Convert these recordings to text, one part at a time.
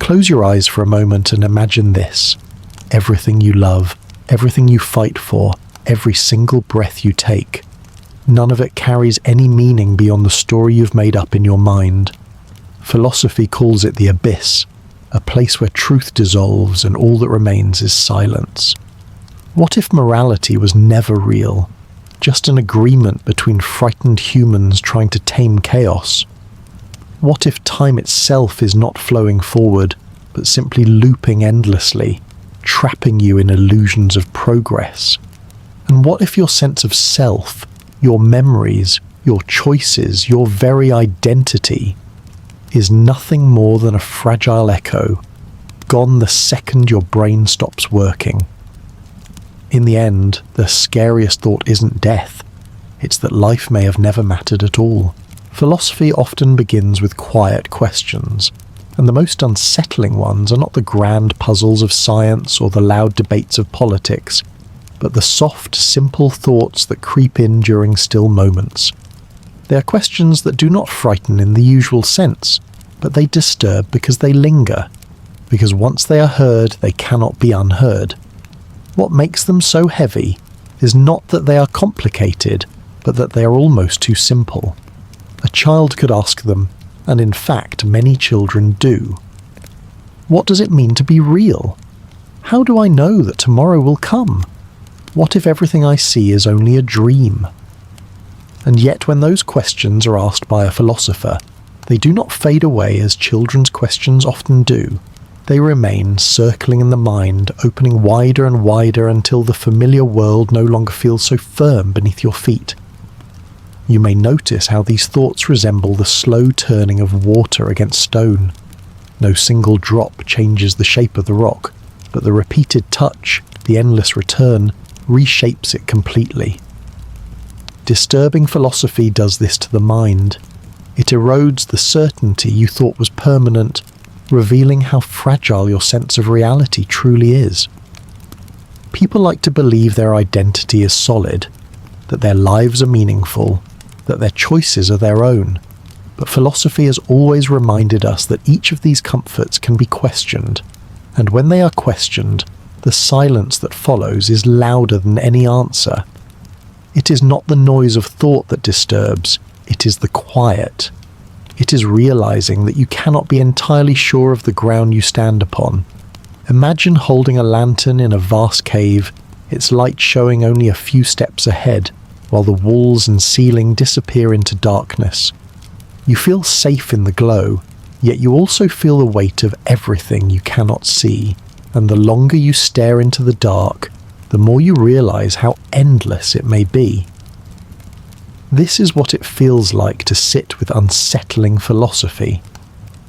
Close your eyes for a moment and imagine this. Everything you love, everything you fight for, every single breath you take. None of it carries any meaning beyond the story you've made up in your mind. Philosophy calls it the abyss, a place where truth dissolves and all that remains is silence. What if morality was never real, just an agreement between frightened humans trying to tame chaos? What if time itself is not flowing forward, but simply looping endlessly, trapping you in illusions of progress? And what if your sense of self, your memories, your choices, your very identity is nothing more than a fragile echo, gone the second your brain stops working? In the end, the scariest thought isn't death, it's that life may have never mattered at all. Philosophy often begins with quiet questions, and the most unsettling ones are not the grand puzzles of science or the loud debates of politics, but the soft, simple thoughts that creep in during still moments. They are questions that do not frighten in the usual sense, but they disturb because they linger, because once they are heard, they cannot be unheard. What makes them so heavy is not that they are complicated, but that they are almost too simple. A child could ask them, and in fact many children do. What does it mean to be real? How do I know that tomorrow will come? What if everything I see is only a dream? And yet when those questions are asked by a philosopher, they do not fade away as children's questions often do. They remain circling in the mind, opening wider and wider until the familiar world no longer feels so firm beneath your feet. You may notice how these thoughts resemble the slow turning of water against stone. No single drop changes the shape of the rock, but the repeated touch, the endless return, reshapes it completely. Disturbing philosophy does this to the mind. It erodes the certainty you thought was permanent, revealing how fragile your sense of reality truly is. People like to believe their identity is solid, that their lives are meaningful, that their choices are their own. But philosophy has always reminded us that each of these comforts can be questioned, and when they are questioned, the silence that follows is louder than any answer. It is not the noise of thought that disturbs, it is the quiet. It is realizing that you cannot be entirely sure of the ground you stand upon. Imagine holding a lantern in a vast cave, its light showing only a few steps ahead, while the walls and ceiling disappear into darkness. You feel safe in the glow, yet you also feel the weight of everything you cannot see, and the longer you stare into the dark, the more you realize how endless it may be. This is what it feels like to sit with unsettling philosophy.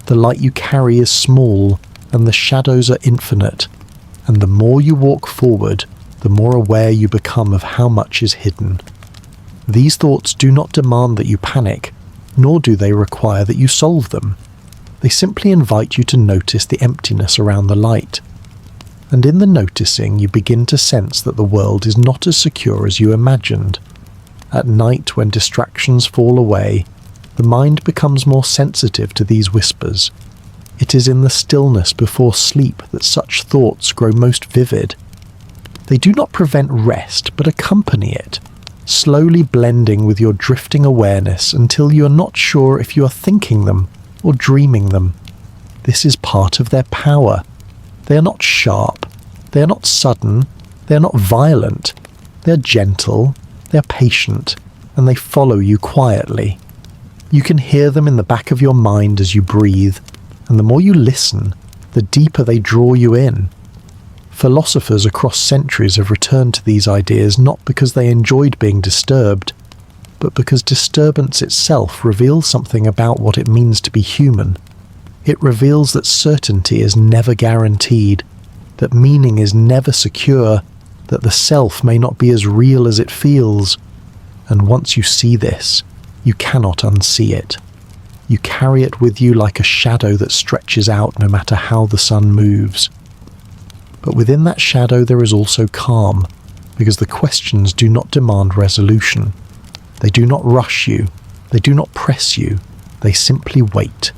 The light you carry is small, and the shadows are infinite, and the more you walk forward, the more aware you become of how much is hidden. These thoughts do not demand that you panic, nor do they require that you solve them. They simply invite you to notice the emptiness around the light. And in the noticing, you begin to sense that the world is not as secure as you imagined. At night, when distractions fall away, the mind becomes more sensitive to these whispers. It is in the stillness before sleep that such thoughts grow most vivid. They do not prevent rest, but accompany it, slowly blending with your drifting awareness until you are not sure if you are thinking them or dreaming them. This is part of their power. They are not sharp, they are not sudden, they are not violent, they are gentle, they are patient, and they follow you quietly. You can hear them in the back of your mind as you breathe, and the more you listen, the deeper they draw you in. Philosophers across centuries have returned to these ideas not because they enjoyed being disturbed, but because disturbance itself reveals something about what it means to be human. It reveals that certainty is never guaranteed, that meaning is never secure, that the self may not be as real as it feels. And once you see this, you cannot unsee it. You carry it with you like a shadow that stretches out no matter how the sun moves. But within that shadow there is also calm, because the questions do not demand resolution. They do not rush you, they do not press you, they simply wait.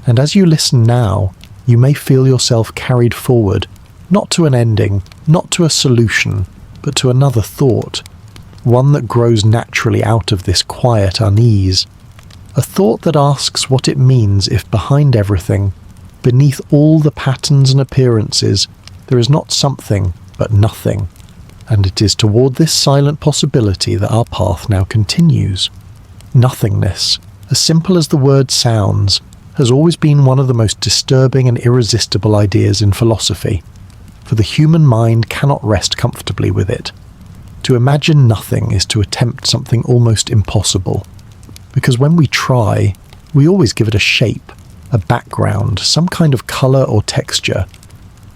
And as you listen now, you may feel yourself carried forward, not to an ending, not to a solution, but to another thought, one that grows naturally out of this quiet unease. A thought that asks what it means if behind everything, beneath all the patterns and appearances, there is not something but nothing. And it is toward this silent possibility that our path now continues. Nothingness, as simple as the word sounds, has always been one of the most disturbing and irresistible ideas in philosophy, for the human mind cannot rest comfortably with it. To imagine nothing is to attempt something almost impossible, because when we try, we always give it a shape, a background, some kind of colour or texture.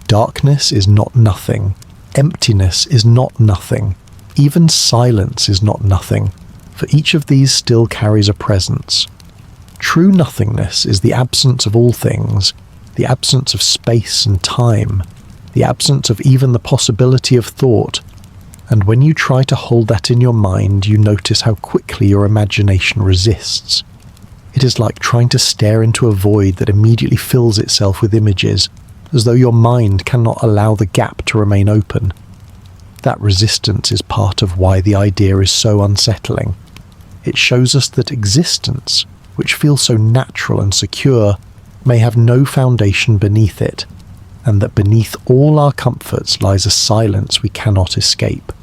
Darkness is not nothing. Emptiness is not nothing. Even silence is not nothing, for each of these still carries a presence. True nothingness is the absence of all things, the absence of space and time, the absence of even the possibility of thought. And when you try to hold that in your mind, you notice how quickly your imagination resists. It is like trying to stare into a void that immediately fills itself with images, as though your mind cannot allow the gap to remain open. That resistance is part of why the idea is so unsettling. It shows us that existence, which feels so natural and secure, may have no foundation beneath it, and that beneath all our comforts lies a silence we cannot escape.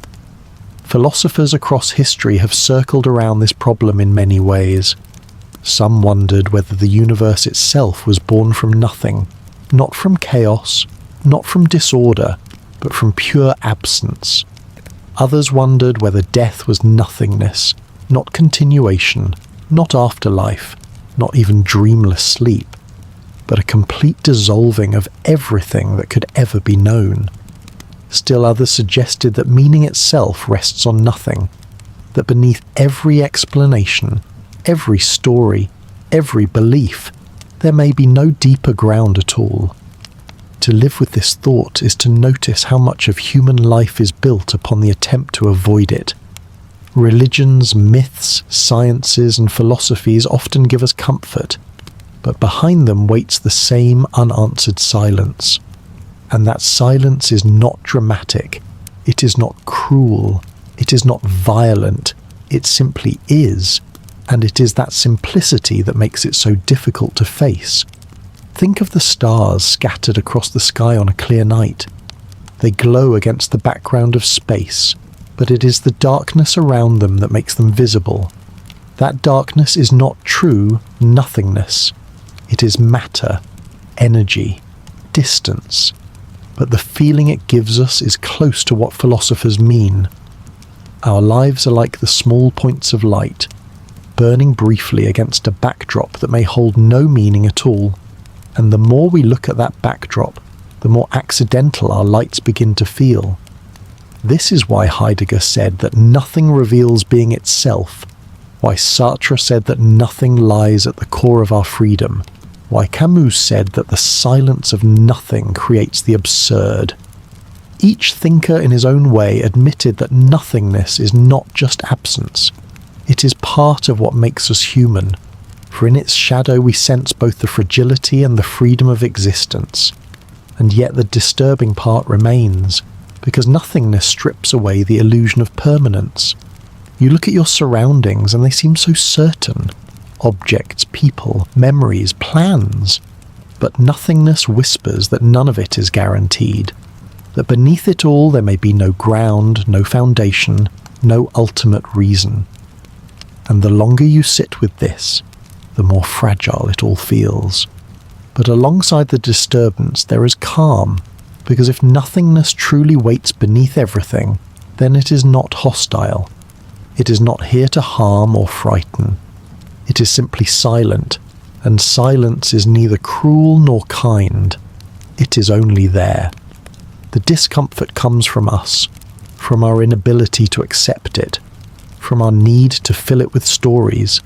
Philosophers across history have circled around this problem in many ways. Some wondered whether the universe itself was born from nothing, not from chaos, not from disorder, but from pure absence. Others wondered whether death was nothingness, not continuation, not afterlife, not even dreamless sleep, but a complete dissolving of everything that could ever be known. Still others suggested that meaning itself rests on nothing, that beneath every explanation, every story, every belief, there may be no deeper ground at all. To live with this thought is to notice how much of human life is built upon the attempt to avoid it. Religions, myths, sciences, and philosophies often give us comfort, but behind them waits the same unanswered silence. And that silence is not dramatic, it is not cruel, it is not violent, it simply is, and it is that simplicity that makes it so difficult to face. Think of the stars scattered across the sky on a clear night. They glow against the background of space, but it is the darkness around them that makes them visible. That darkness is not true nothingness. It is matter, energy, distance. But the feeling it gives us is close to what philosophers mean. Our lives are like the small points of light, burning briefly against a backdrop that may hold no meaning at all. And the more we look at that backdrop, the more accidental our lights begin to feel. This is why Heidegger said that nothing reveals being itself, why Sartre said that nothing lies at the core of our freedom, why Camus said that the silence of nothing creates the absurd. Each thinker in his own way admitted that nothingness is not just absence. It is part of what makes us human, for in its shadow we sense both the fragility and the freedom of existence. And yet the disturbing part remains, because nothingness strips away the illusion of permanence. You look at your surroundings and they seem so certain. Objects, people, memories, plans. But nothingness whispers that none of it is guaranteed, that beneath it all there may be no ground, no foundation, no ultimate reason. And the longer you sit with this, the more fragile it all feels. But alongside the disturbance there is calm, because if nothingness truly waits beneath everything, then it is not hostile. It is not here to harm or frighten. It is simply silent, and silence is neither cruel nor kind. It is only there. The discomfort comes from us, from our inability to accept it, from our need to fill it with stories.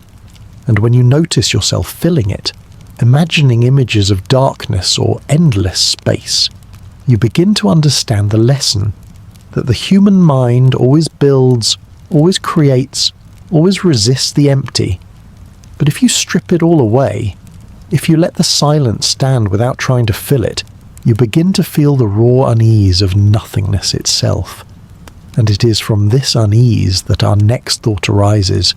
And when you notice yourself filling it, imagining images of darkness or endless space, you begin to understand the lesson that the human mind always builds, always creates, always resists the empty. But if you strip it all away, If you let the silence stand without trying to fill it, you begin to feel the raw unease of nothingness itself. And it is from this unease that our next thought arises.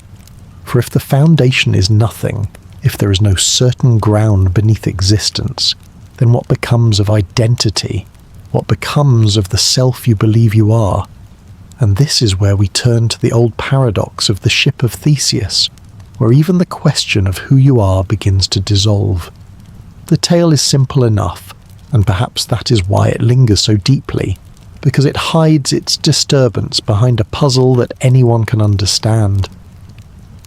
For if the foundation is nothing, if there is no certain ground beneath existence, then what becomes of identity? What becomes of the self you believe you are? And this is where we turn to the old paradox of the ship of Theseus, where even the question of who you are begins to dissolve. The tale is simple enough, and perhaps that is why it lingers so deeply, because it hides its disturbance behind a puzzle that anyone can understand.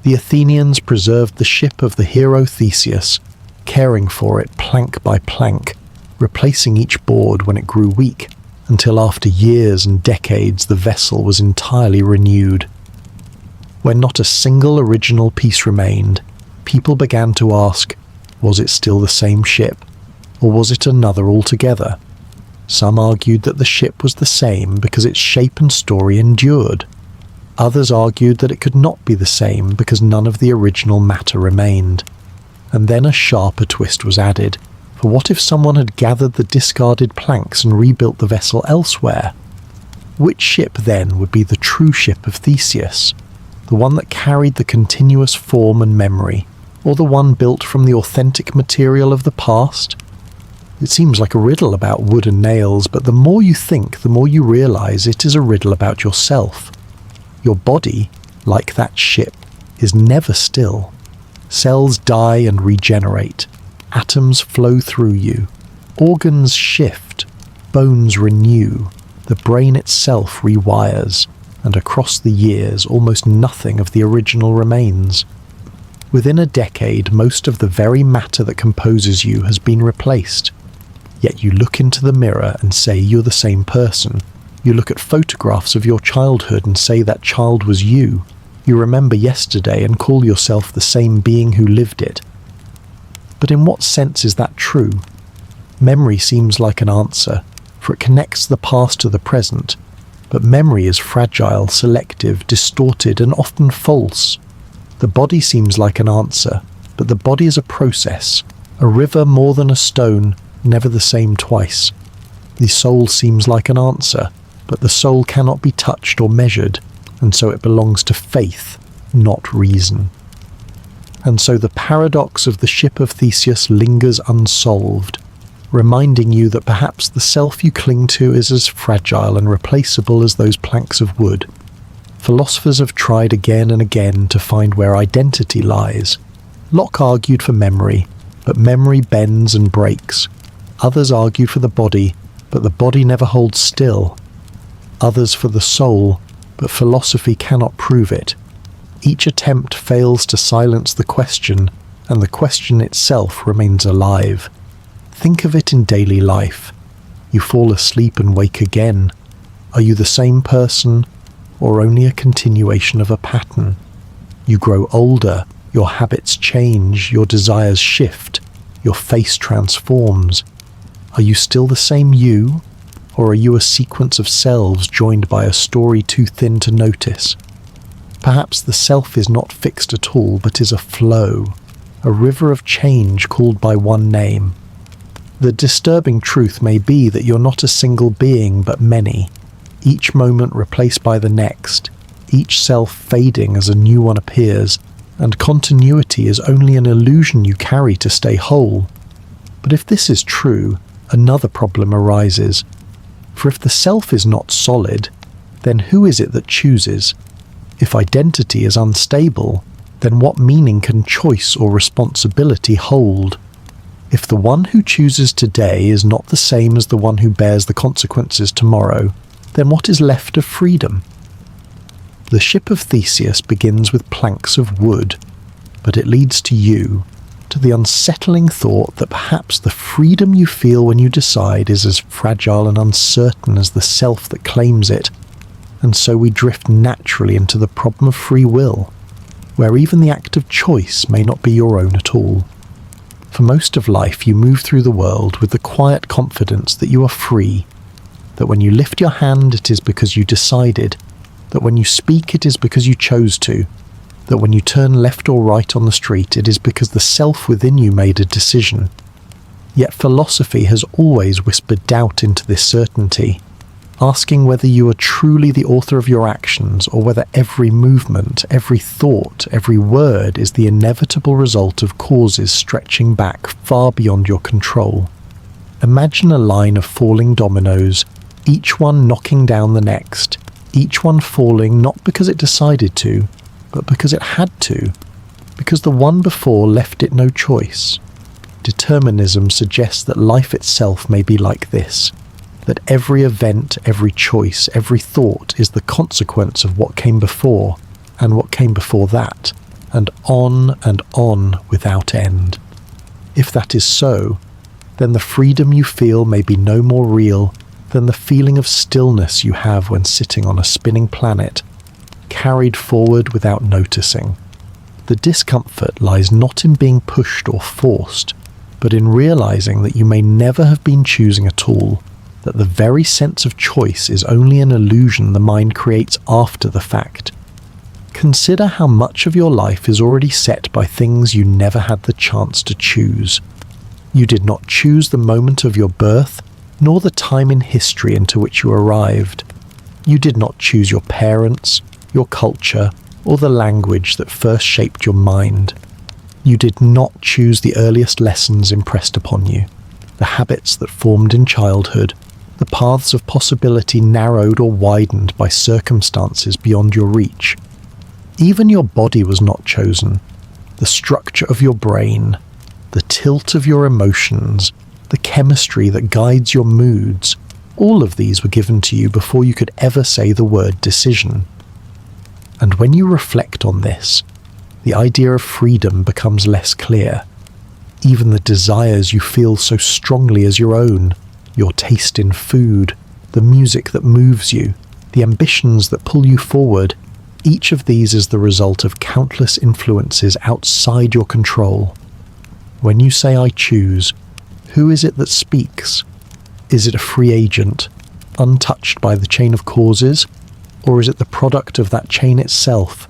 The Athenians preserved the ship of the hero Theseus, caring for it plank by plank, replacing each board when it grew weak, until after years and decades the vessel was entirely renewed. When not a single original piece remained, people began to ask, was it still the same ship, or was it another altogether? Some argued that the ship was the same because its shape and story endured. Others argued that it could not be the same because none of the original matter remained. And then a sharper twist was added, for what if someone had gathered the discarded planks and rebuilt the vessel elsewhere? Which ship then would be the true ship of Theseus? The one that carried the continuous form and memory, or the one built from the authentic material of the past? It seems like a riddle about wood and nails, but the more you think, the more you realize it is a riddle about yourself. Your body, like that ship, is never still. Cells die and regenerate. Atoms flow through you. Organs shift. Bones renew. The brain itself rewires. And across the years, almost nothing of the original remains. Within a decade, most of the very matter that composes you has been replaced. Yet you look into the mirror and say you're the same person. You look at photographs of your childhood and say that child was you. You remember yesterday and call yourself the same being who lived it. But in what sense is that true? Memory seems like an answer, for it connects the past to the present. But memory is fragile, selective, distorted, and often false. The body seems like an answer, but the body is a process, a river more than a stone, never the same twice. The soul seems like an answer, but the soul cannot be touched or measured, and so it belongs to faith, not reason. And so the paradox of the ship of Theseus lingers unsolved, reminding you that perhaps the self you cling to is as fragile and replaceable as those planks of wood. Philosophers have tried again and again to find where identity lies. Locke argued for memory, but memory bends and breaks. Others argued for the body, but the body never holds still. Others for the soul, but philosophy cannot prove it. Each attempt fails to silence the question, and the question itself remains alive. Think of it in daily life. You fall asleep and wake again. Are you the same person, or only a continuation of a pattern? You grow older, your habits change, your desires shift, your face transforms. Are you still the same you, or are you a sequence of selves joined by a story too thin to notice? Perhaps the self is not fixed at all, but is a flow, a river of change called by one name. The disturbing truth may be that you're not a single being, but many, each moment replaced by the next, each self fading as a new one appears, and continuity is only an illusion you carry to stay whole. But if this is true, another problem arises. For if the self is not solid, then who is it that chooses? If identity is unstable, then what meaning can choice or responsibility hold? If the one who chooses today is not the same as the one who bears the consequences tomorrow, then what is left of freedom? The ship of Theseus begins with planks of wood, but it leads to you, to the unsettling thought that perhaps the freedom you feel when you decide is as fragile and uncertain as the self that claims it, and so we drift naturally into the problem of free will, where even the act of choice may not be your own at all. For most of life you move through the world with the quiet confidence that you are free, that when you lift your hand it is because you decided, that when you speak it is because you chose to, that when you turn left or right on the street, it is because the self within you made a decision. Yet philosophy has always whispered doubt into this certainty, asking whether you are truly the author of your actions or whether every movement, every thought, every word is the inevitable result of causes stretching back far beyond your control. Imagine a line of falling dominoes, each one knocking down the next, each one falling not because it decided to, but because it had to, because the one before left it no choice. Determinism suggests that life itself may be like this, that every event, every choice, every thought is the consequence of what came before, and what came before that, and on without end. If that is so, then the freedom you feel may be no more real than the feeling of stillness you have when sitting on a spinning planet, carried forward without noticing. The discomfort lies not in being pushed or forced, but in realizing that you may never have been choosing at all, that the very sense of choice is only an illusion the mind creates after the fact. Consider how much of your life is already set by things you never had the chance to choose. You did not choose the moment of your birth, nor the time in history into which you arrived. You did not choose your parents, your culture, or the language that first shaped your mind. You did not choose the earliest lessons impressed upon you, the habits that formed in childhood, the paths of possibility narrowed or widened by circumstances beyond your reach. Even your body was not chosen. The structure of your brain, the tilt of your emotions, the chemistry that guides your moods, all of these were given to you before you could ever say the word decision. And when you reflect on this, the idea of freedom becomes less clear. Even the desires you feel so strongly as your own, your taste in food, the music that moves you, the ambitions that pull you forward, each of these is the result of countless influences outside your control. When you say I choose, who is it that speaks? Is it a free agent, untouched by the chain of causes, or is it the product of that chain itself,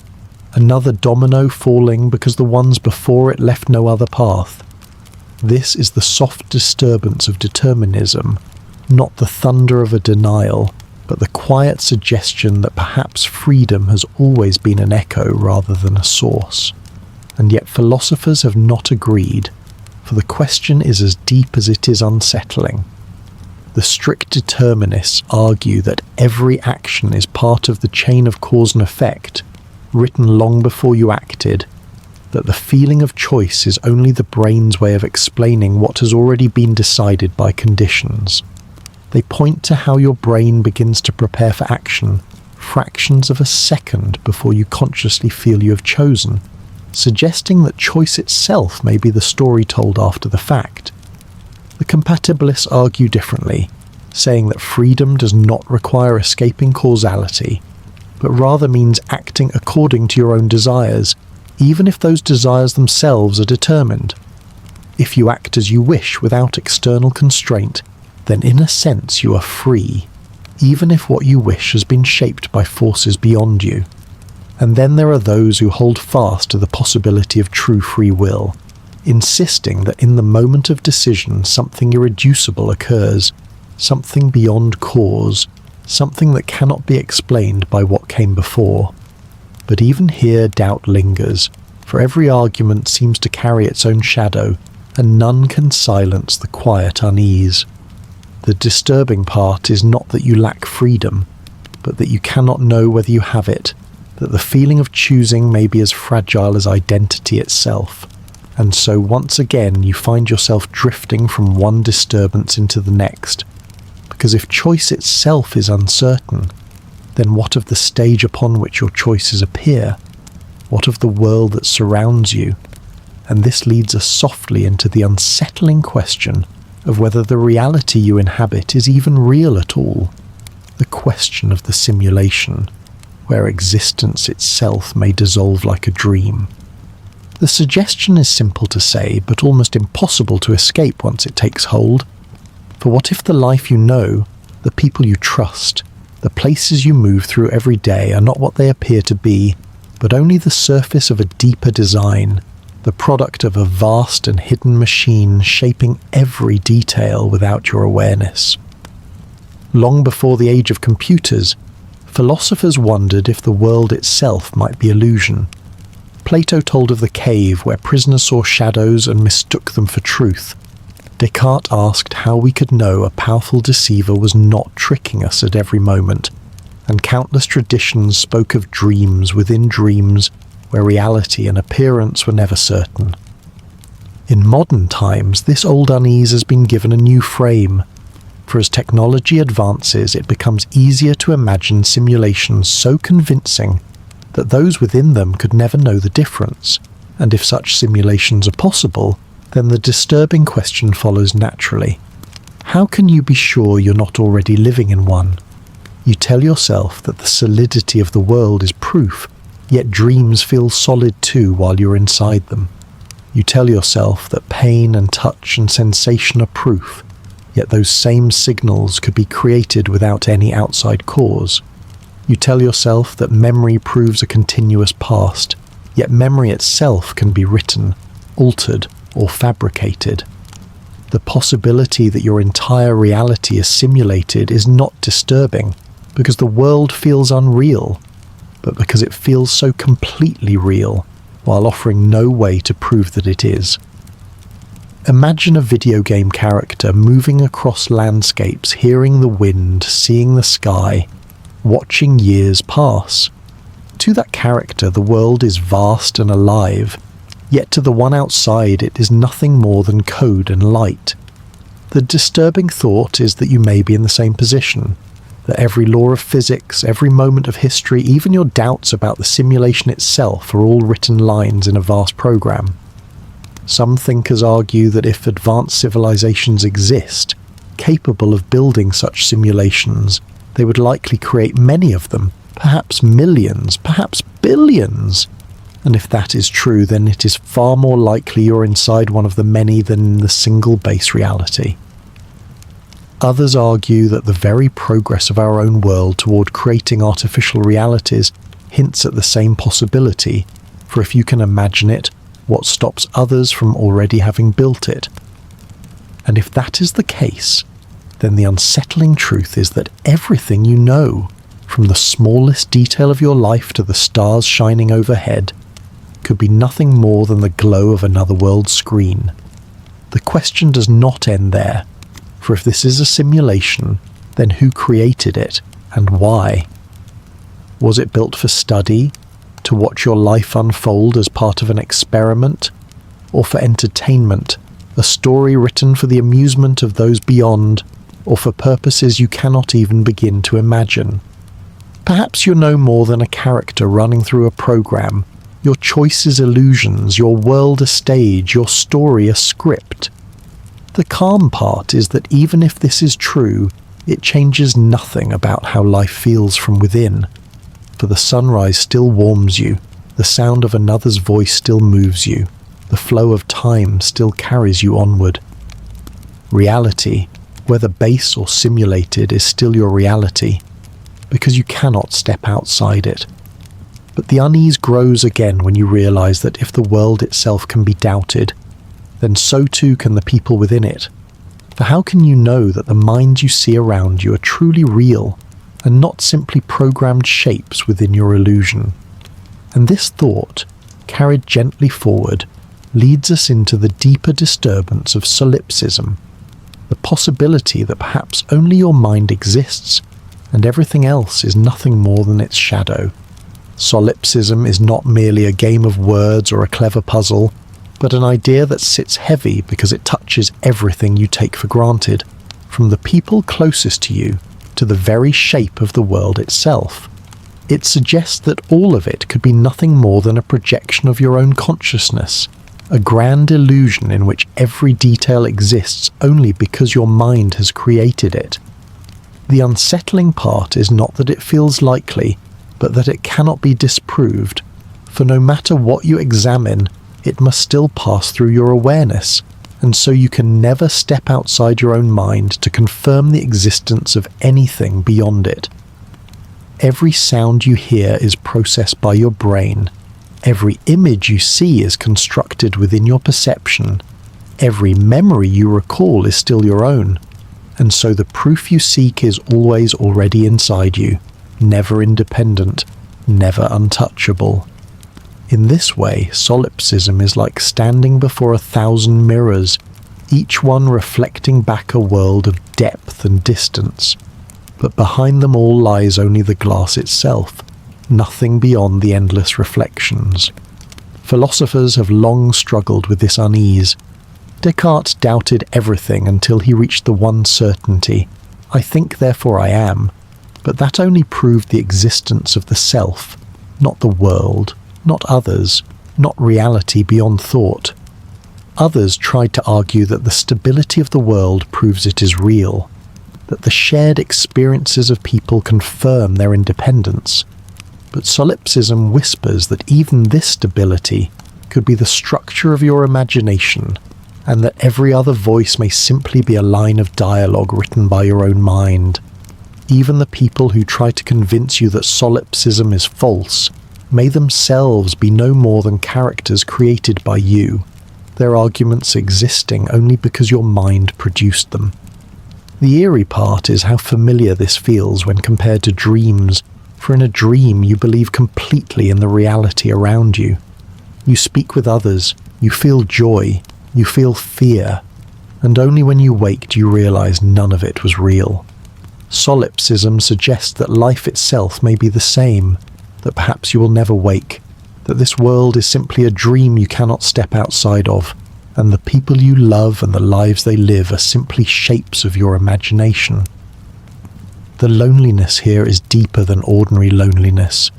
another domino falling because the ones before it left no other path? This is the soft disturbance of determinism, not the thunder of a denial, but the quiet suggestion that perhaps freedom has always been an echo rather than a source. And yet philosophers have not agreed, for the question is as deep as it is unsettling. The strict determinists argue that every action is part of the chain of cause and effect, written long before you acted, that the feeling of choice is only the brain's way of explaining what has already been decided by conditions. They point to how your brain begins to prepare for action fractions of a second before you consciously feel you have chosen, suggesting that choice itself may be the story told after the fact. The compatibilists argue differently, saying that freedom does not require escaping causality, but rather means acting according to your own desires, even if those desires themselves are determined. If you act as you wish without external constraint, then in a sense you are free, even if what you wish has been shaped by forces beyond you. And then there are those who hold fast to the possibility of true free will, insisting that in the moment of decision something irreducible occurs, something beyond cause, something that cannot be explained by what came before. But even here doubt lingers, for every argument seems to carry its own shadow, and none can silence the quiet unease. The disturbing part is not that you lack freedom, but that you cannot know whether you have it, that the feeling of choosing may be as fragile as identity itself. And so once again you find yourself drifting from one disturbance into the next, because if choice itself is uncertain, then what of the stage upon which your choices appear? What of the world that surrounds you? And this leads us softly into the unsettling question of whether the reality you inhabit is even real at all, the question of the simulation, where existence itself may dissolve like a dream. The suggestion is simple to say, but almost impossible to escape once it takes hold. For what if the life you know, the people you trust, the places you move through every day are not what they appear to be, but only the surface of a deeper design, the product of a vast and hidden machine shaping every detail without your awareness. Long before the age of computers, philosophers wondered if the world itself might be illusion. Plato told of the cave where prisoners saw shadows and mistook them for truth. Descartes asked how we could know a powerful deceiver was not tricking us at every moment, and countless traditions spoke of dreams within dreams where reality and appearance were never certain. In modern times, this old unease has been given a new frame, for as technology advances, it becomes easier to imagine simulations so convincing that those within them could never know the difference, and if such simulations are possible, then the disturbing question follows naturally. How can you be sure you're not already living in one? You tell yourself that the solidity of the world is proof, yet dreams feel solid too while you're inside them. You tell yourself that pain and touch and sensation are proof, yet those same signals could be created without any outside cause. You tell yourself that memory proves a continuous past, yet memory itself can be written, altered, or fabricated. The possibility that your entire reality is simulated is not disturbing, because the world feels unreal, but because it feels so completely real, while offering no way to prove that it is. Imagine a video game character moving across landscapes, hearing the wind, seeing the sky, watching years pass. To that character, the world is vast and alive, yet to the one outside it is nothing more than code and light. The disturbing thought is that you may be in the same position, that every law of physics, every moment of history, even your doubts about the simulation itself are all written lines in a vast program. Some thinkers argue that if advanced civilizations exist, capable of building such simulations, they would likely create many of them, perhaps millions, perhaps billions. And if that is true, then it is far more likely you're inside one of the many than in the single base reality. Others argue that the very progress of our own world toward creating artificial realities hints at the same possibility, for if you can imagine it, what stops others from already having built it? And if that is the case, then the unsettling truth is that everything you know, from the smallest detail of your life to the stars shining overhead, could be nothing more than the glow of another world's screen. The question does not end there, for if this is a simulation, then who created it and why? Was it built for study, to watch your life unfold as part of an experiment, or for entertainment, a story written for the amusement of those beyond, or for purposes you cannot even begin to imagine? Perhaps you're no more than a character running through a program, your choices illusions, your world a stage, your story a script. The calm part is that even if this is true, it changes nothing about how life feels from within. For the sunrise still warms you, the sound of another's voice still moves you, the flow of time still carries you onward. Reality, whether base or simulated, is still your reality, because you cannot step outside it. But the unease grows again when you realize that if the world itself can be doubted, then so too can the people within it. For how can you know that the minds you see around you are truly real, and not simply programmed shapes within your illusion? And this thought, carried gently forward, leads us into the deeper disturbance of solipsism, the possibility that perhaps only your mind exists, and everything else is nothing more than its shadow. Solipsism is not merely a game of words or a clever puzzle, but an idea that sits heavy because it touches everything you take for granted, from the people closest to you to the very shape of the world itself. It suggests that all of it could be nothing more than a projection of your own consciousness, a grand illusion in which every detail exists only because your mind has created it. The unsettling part is not that it feels likely, but that it cannot be disproved, for no matter what you examine, it must still pass through your awareness, and so you can never step outside your own mind to confirm the existence of anything beyond it. Every sound you hear is processed by your brain. Every image you see is constructed within your perception. Every memory you recall is still your own. And so the proof you seek is always already inside you, never independent, never untouchable. In this way, solipsism is like standing before 1,000 mirrors, each one reflecting back a world of depth and distance. But behind them all lies only the glass itself, nothing beyond the endless reflections. Philosophers have long struggled with this unease. Descartes doubted everything until he reached the one certainty, I think therefore I am, but that only proved the existence of the self, not the world, not others, not reality beyond thought. Others tried to argue that the stability of the world proves it is real, that the shared experiences of people confirm their independence. But solipsism whispers that even this stability could be the structure of your imagination, and that every other voice may simply be a line of dialogue written by your own mind. Even the people who try to convince you that solipsism is false may themselves be no more than characters created by you, their arguments existing only because your mind produced them. The eerie part is how familiar this feels when compared to dreams, for in a dream you believe completely in the reality around you. You speak with others, you feel joy, you feel fear, and only when you wake do you realize none of it was real. Solipsism suggests that life itself may be the same, that perhaps you will never wake, that this world is simply a dream you cannot step outside of, and the people you love and the lives they live are simply shapes of your imagination. The loneliness here is deeper than ordinary loneliness,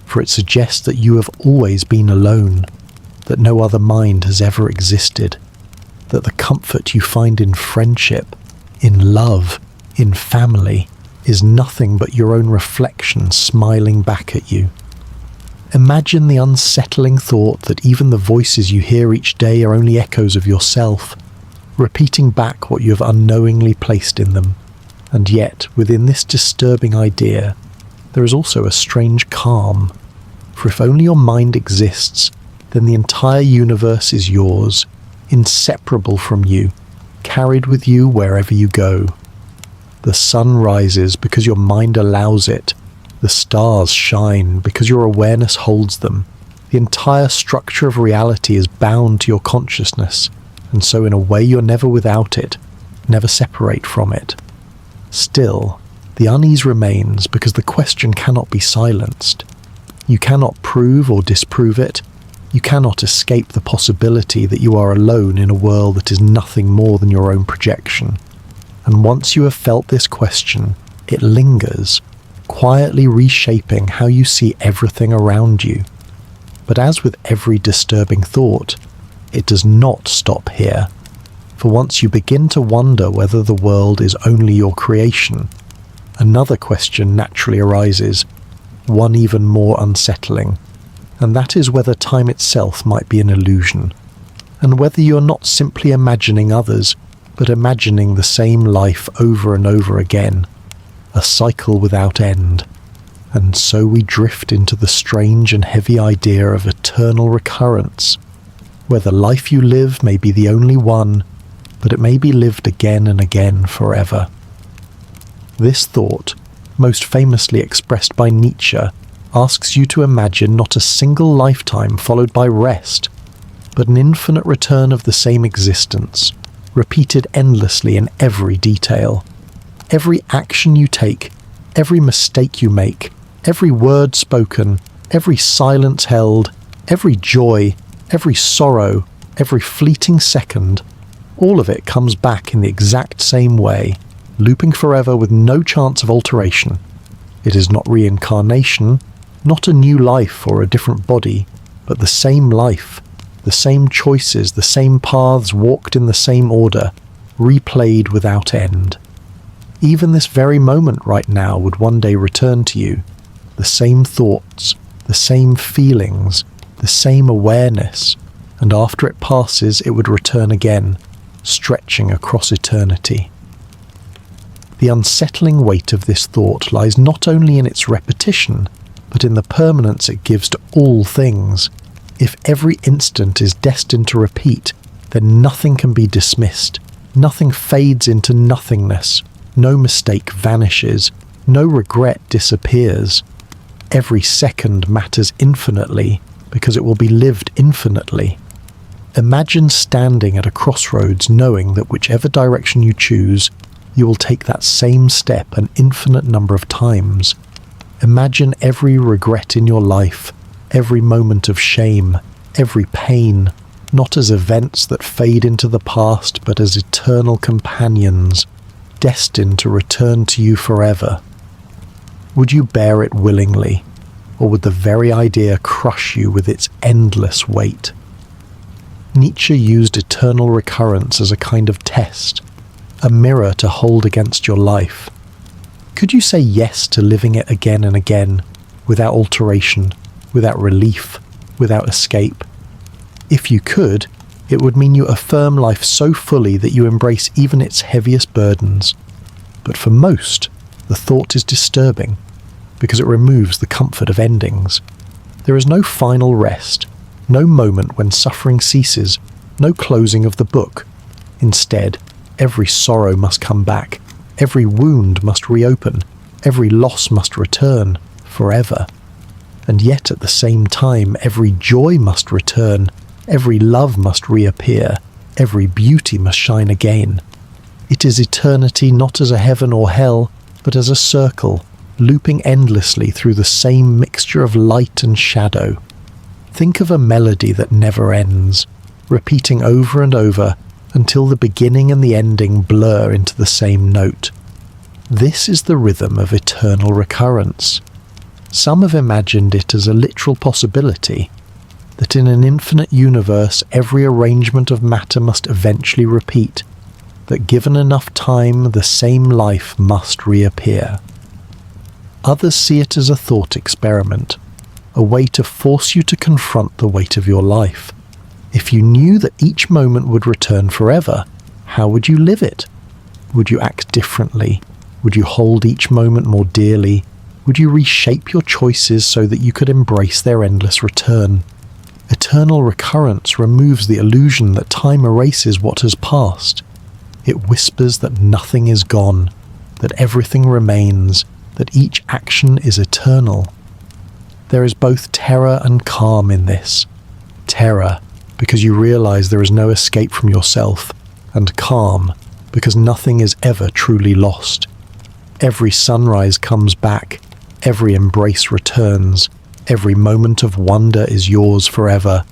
for it suggests that you have always been alone, that no other mind has ever existed, that the comfort you find in friendship, in love, in family, is nothing but your own reflection smiling back at you. Imagine the unsettling thought that even the voices you hear each day are only echoes of yourself, repeating back what you have unknowingly placed in them. And yet, within this disturbing idea, there is also a strange calm. For if only your mind exists, then the entire universe is yours, inseparable from you, carried with you wherever you go. The sun rises because your mind allows it. The stars shine because your awareness holds them. The entire structure of reality is bound to your consciousness, and so in a way you're never without it, never separate from it. Still, the unease remains because the question cannot be silenced. You cannot prove or disprove it. You cannot escape the possibility that you are alone in a world that is nothing more than your own projection. And once you have felt this question, it lingers, quietly reshaping how you see everything around you. But as with every disturbing thought, it does not stop here. For once you begin to wonder whether the world is only your creation, another question naturally arises, one even more unsettling, and that is whether time itself might be an illusion, and whether you are not simply imagining others, but imagining the same life over and over again, a cycle without end. And so we drift into the strange and heavy idea of eternal recurrence, where the life you live may be the only one, but it may be lived again and again forever. This thought, most famously expressed by Nietzsche, asks you to imagine not a single lifetime followed by rest, but an infinite return of the same existence, repeated endlessly in every detail. Every action you take, every mistake you make, every word spoken, every silence held, every joy, every sorrow, every fleeting second, all of it comes back in the exact same way, looping forever with no chance of alteration. It is not reincarnation, not a new life or a different body, but the same life, the same choices, the same paths walked in the same order, replayed without end. Even this very moment right now would one day return to you, the same thoughts, the same feelings, the same awareness, and after it passes it would return again, stretching across eternity. The unsettling weight of this thought lies not only in its repetition, but in the permanence it gives to all things. If every instant is destined to repeat, then nothing can be dismissed. Nothing fades into nothingness. No mistake vanishes. No regret disappears. Every second matters infinitely because it will be lived infinitely. Imagine standing at a crossroads knowing that whichever direction you choose, you will take that same step an infinite number of times. Imagine every regret in your life, every moment of shame, every pain, not as events that fade into the past, but as eternal companions, destined to return to you forever. Would you bear it willingly, or would the very idea crush you with its endless weight? Nietzsche used eternal recurrence as a kind of test, a mirror to hold against your life. Could you say yes to living it again and again, without alteration, without relief, without escape? If you could, it would mean you affirm life so fully that you embrace even its heaviest burdens. But for most, the thought is disturbing, because it removes the comfort of endings. There is no final rest, no moment when suffering ceases, no closing of the book. Instead, every sorrow must come back, every wound must reopen, every loss must return, forever. And yet at the same time, every joy must return, every love must reappear, every beauty must shine again. It is eternity not as a heaven or hell, but as a circle, looping endlessly through the same mixture of light and shadow. Think of a melody that never ends, repeating over and over until the beginning and the ending blur into the same note. This is the rhythm of eternal recurrence. Some have imagined it as a literal possibility, that in an infinite universe every arrangement of matter must eventually repeat, that given enough time the same life must reappear. Others see it as a thought experiment, a way to force you to confront the weight of your life. If you knew that each moment would return forever, how would you live it? Would you act differently? Would you hold each moment more dearly? Would you reshape your choices so that you could embrace their endless return? Eternal recurrence removes the illusion that time erases what has passed. It whispers that nothing is gone, that everything remains, that each action is eternal. There is both terror and calm in this. Terror, because you realize there is no escape from yourself, and calm, because nothing is ever truly lost. Every sunrise comes back, every embrace returns, every moment of wonder is yours forever,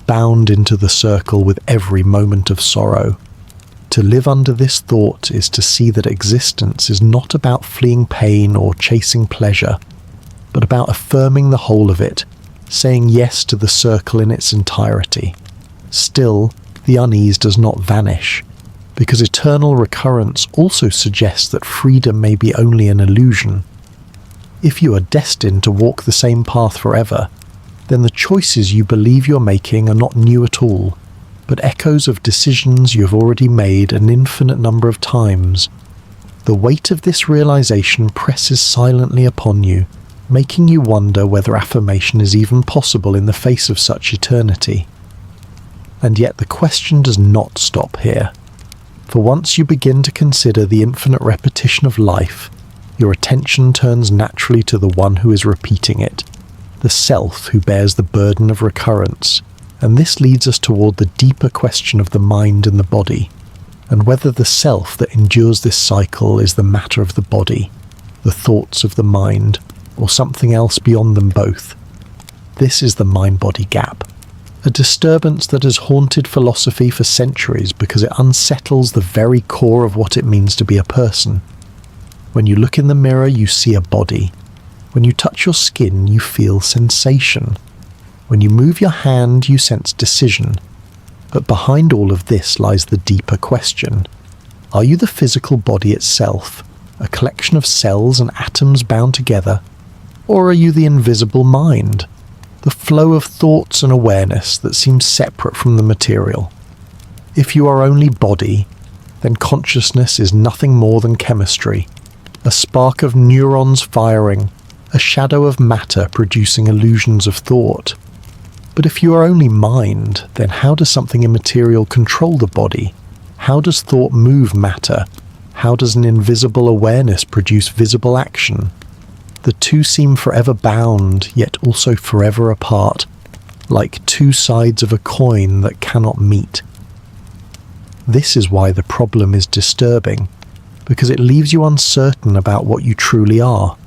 bound into the circle with every moment of sorrow. To live under this thought is to see that existence is not about fleeing pain or chasing pleasure, but about affirming the whole of it, saying yes to the circle in its entirety. Still, the unease does not vanish, because eternal recurrence also suggests that freedom may be only an illusion. If you are destined to walk the same path forever, then the choices you believe you're making are not new at all, but echoes of decisions you have already made an infinite number of times. The weight of this realization presses silently upon you, making you wonder whether affirmation is even possible in the face of such eternity. And yet the question does not stop here. For once you begin to consider the infinite repetition of life, your attention turns naturally to the one who is repeating it, the self who bears the burden of recurrence, and this leads us toward the deeper question of the mind and the body, and whether the self that endures this cycle is the matter of the body, the thoughts of the mind, or something else beyond them both. This is the mind-body gap, a disturbance that has haunted philosophy for centuries because it unsettles the very core of what it means to be a person. When you look in the mirror, you see a body. When you touch your skin, you feel sensation. When you move your hand, you sense decision. But behind all of this lies the deeper question. Are you the physical body itself, a collection of cells and atoms bound together? Or are you the invisible mind, the flow of thoughts and awareness that seems separate from the material? If you are only body, then consciousness is nothing more than chemistry, a spark of neurons firing, a shadow of matter producing illusions of thought. But if you are only mind, then how does something immaterial control the body? How does thought move matter? How does an invisible awareness produce visible action? The two seem forever bound, yet also forever apart, like two sides of a coin that cannot meet. This is why the problem is disturbing, because it leaves you uncertain about what you truly are.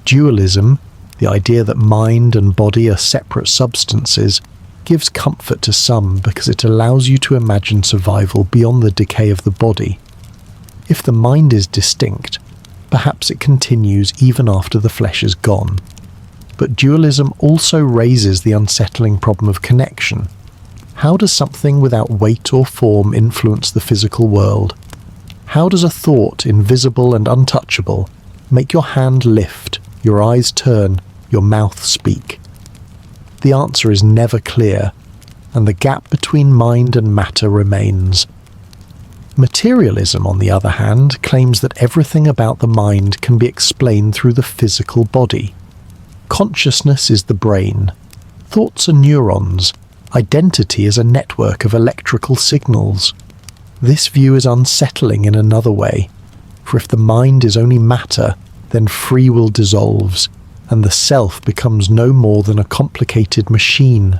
Dualism, the idea that mind and body are separate substances, gives comfort to some because it allows you to imagine survival beyond the decay of the body. If the mind is distinct, perhaps it continues even after the flesh is gone. But dualism also raises the unsettling problem of connection. How does something without weight or form influence the physical world? How does a thought, invisible and untouchable, make your hand lift, your eyes turn, your mouth speak? The answer is never clear, and the gap between mind and matter remains. Materialism, on the other hand, claims that everything about the mind can be explained through the physical body. Consciousness is the brain. Thoughts are neurons. Identity is a network of electrical signals. This view is unsettling in another way, for if the mind is only matter, then free will dissolves, and the self becomes no more than a complicated machine,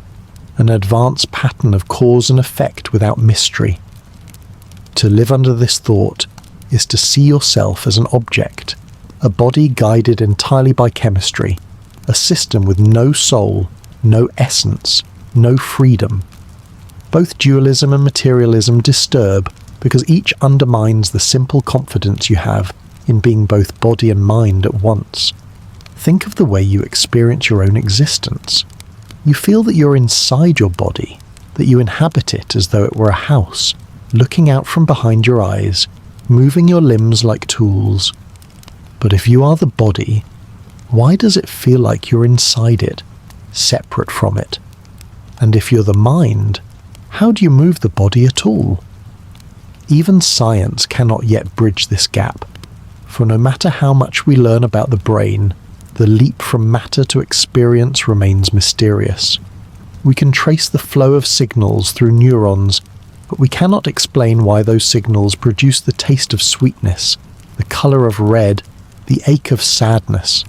an advanced pattern of cause and effect without mystery. To live under this thought is to see yourself as an object, a body guided entirely by chemistry, a system with no soul, no essence, no freedom. Both dualism and materialism disturb because each undermines the simple confidence you have in being both body and mind at once. Think of the way you experience your own existence. You feel that you're inside your body, that you inhabit it as though it were a house, looking out from behind your eyes, moving your limbs like tools. But if you are the body, why does it feel like you're inside it, separate from it? And if you're the mind, how do you move the body at all? Even science cannot yet bridge this gap, for no matter how much we learn about the brain, the leap from matter to experience remains mysterious. We can trace the flow of signals through neurons, but we cannot explain why those signals produce the taste of sweetness, the colour of red, the ache of sadness.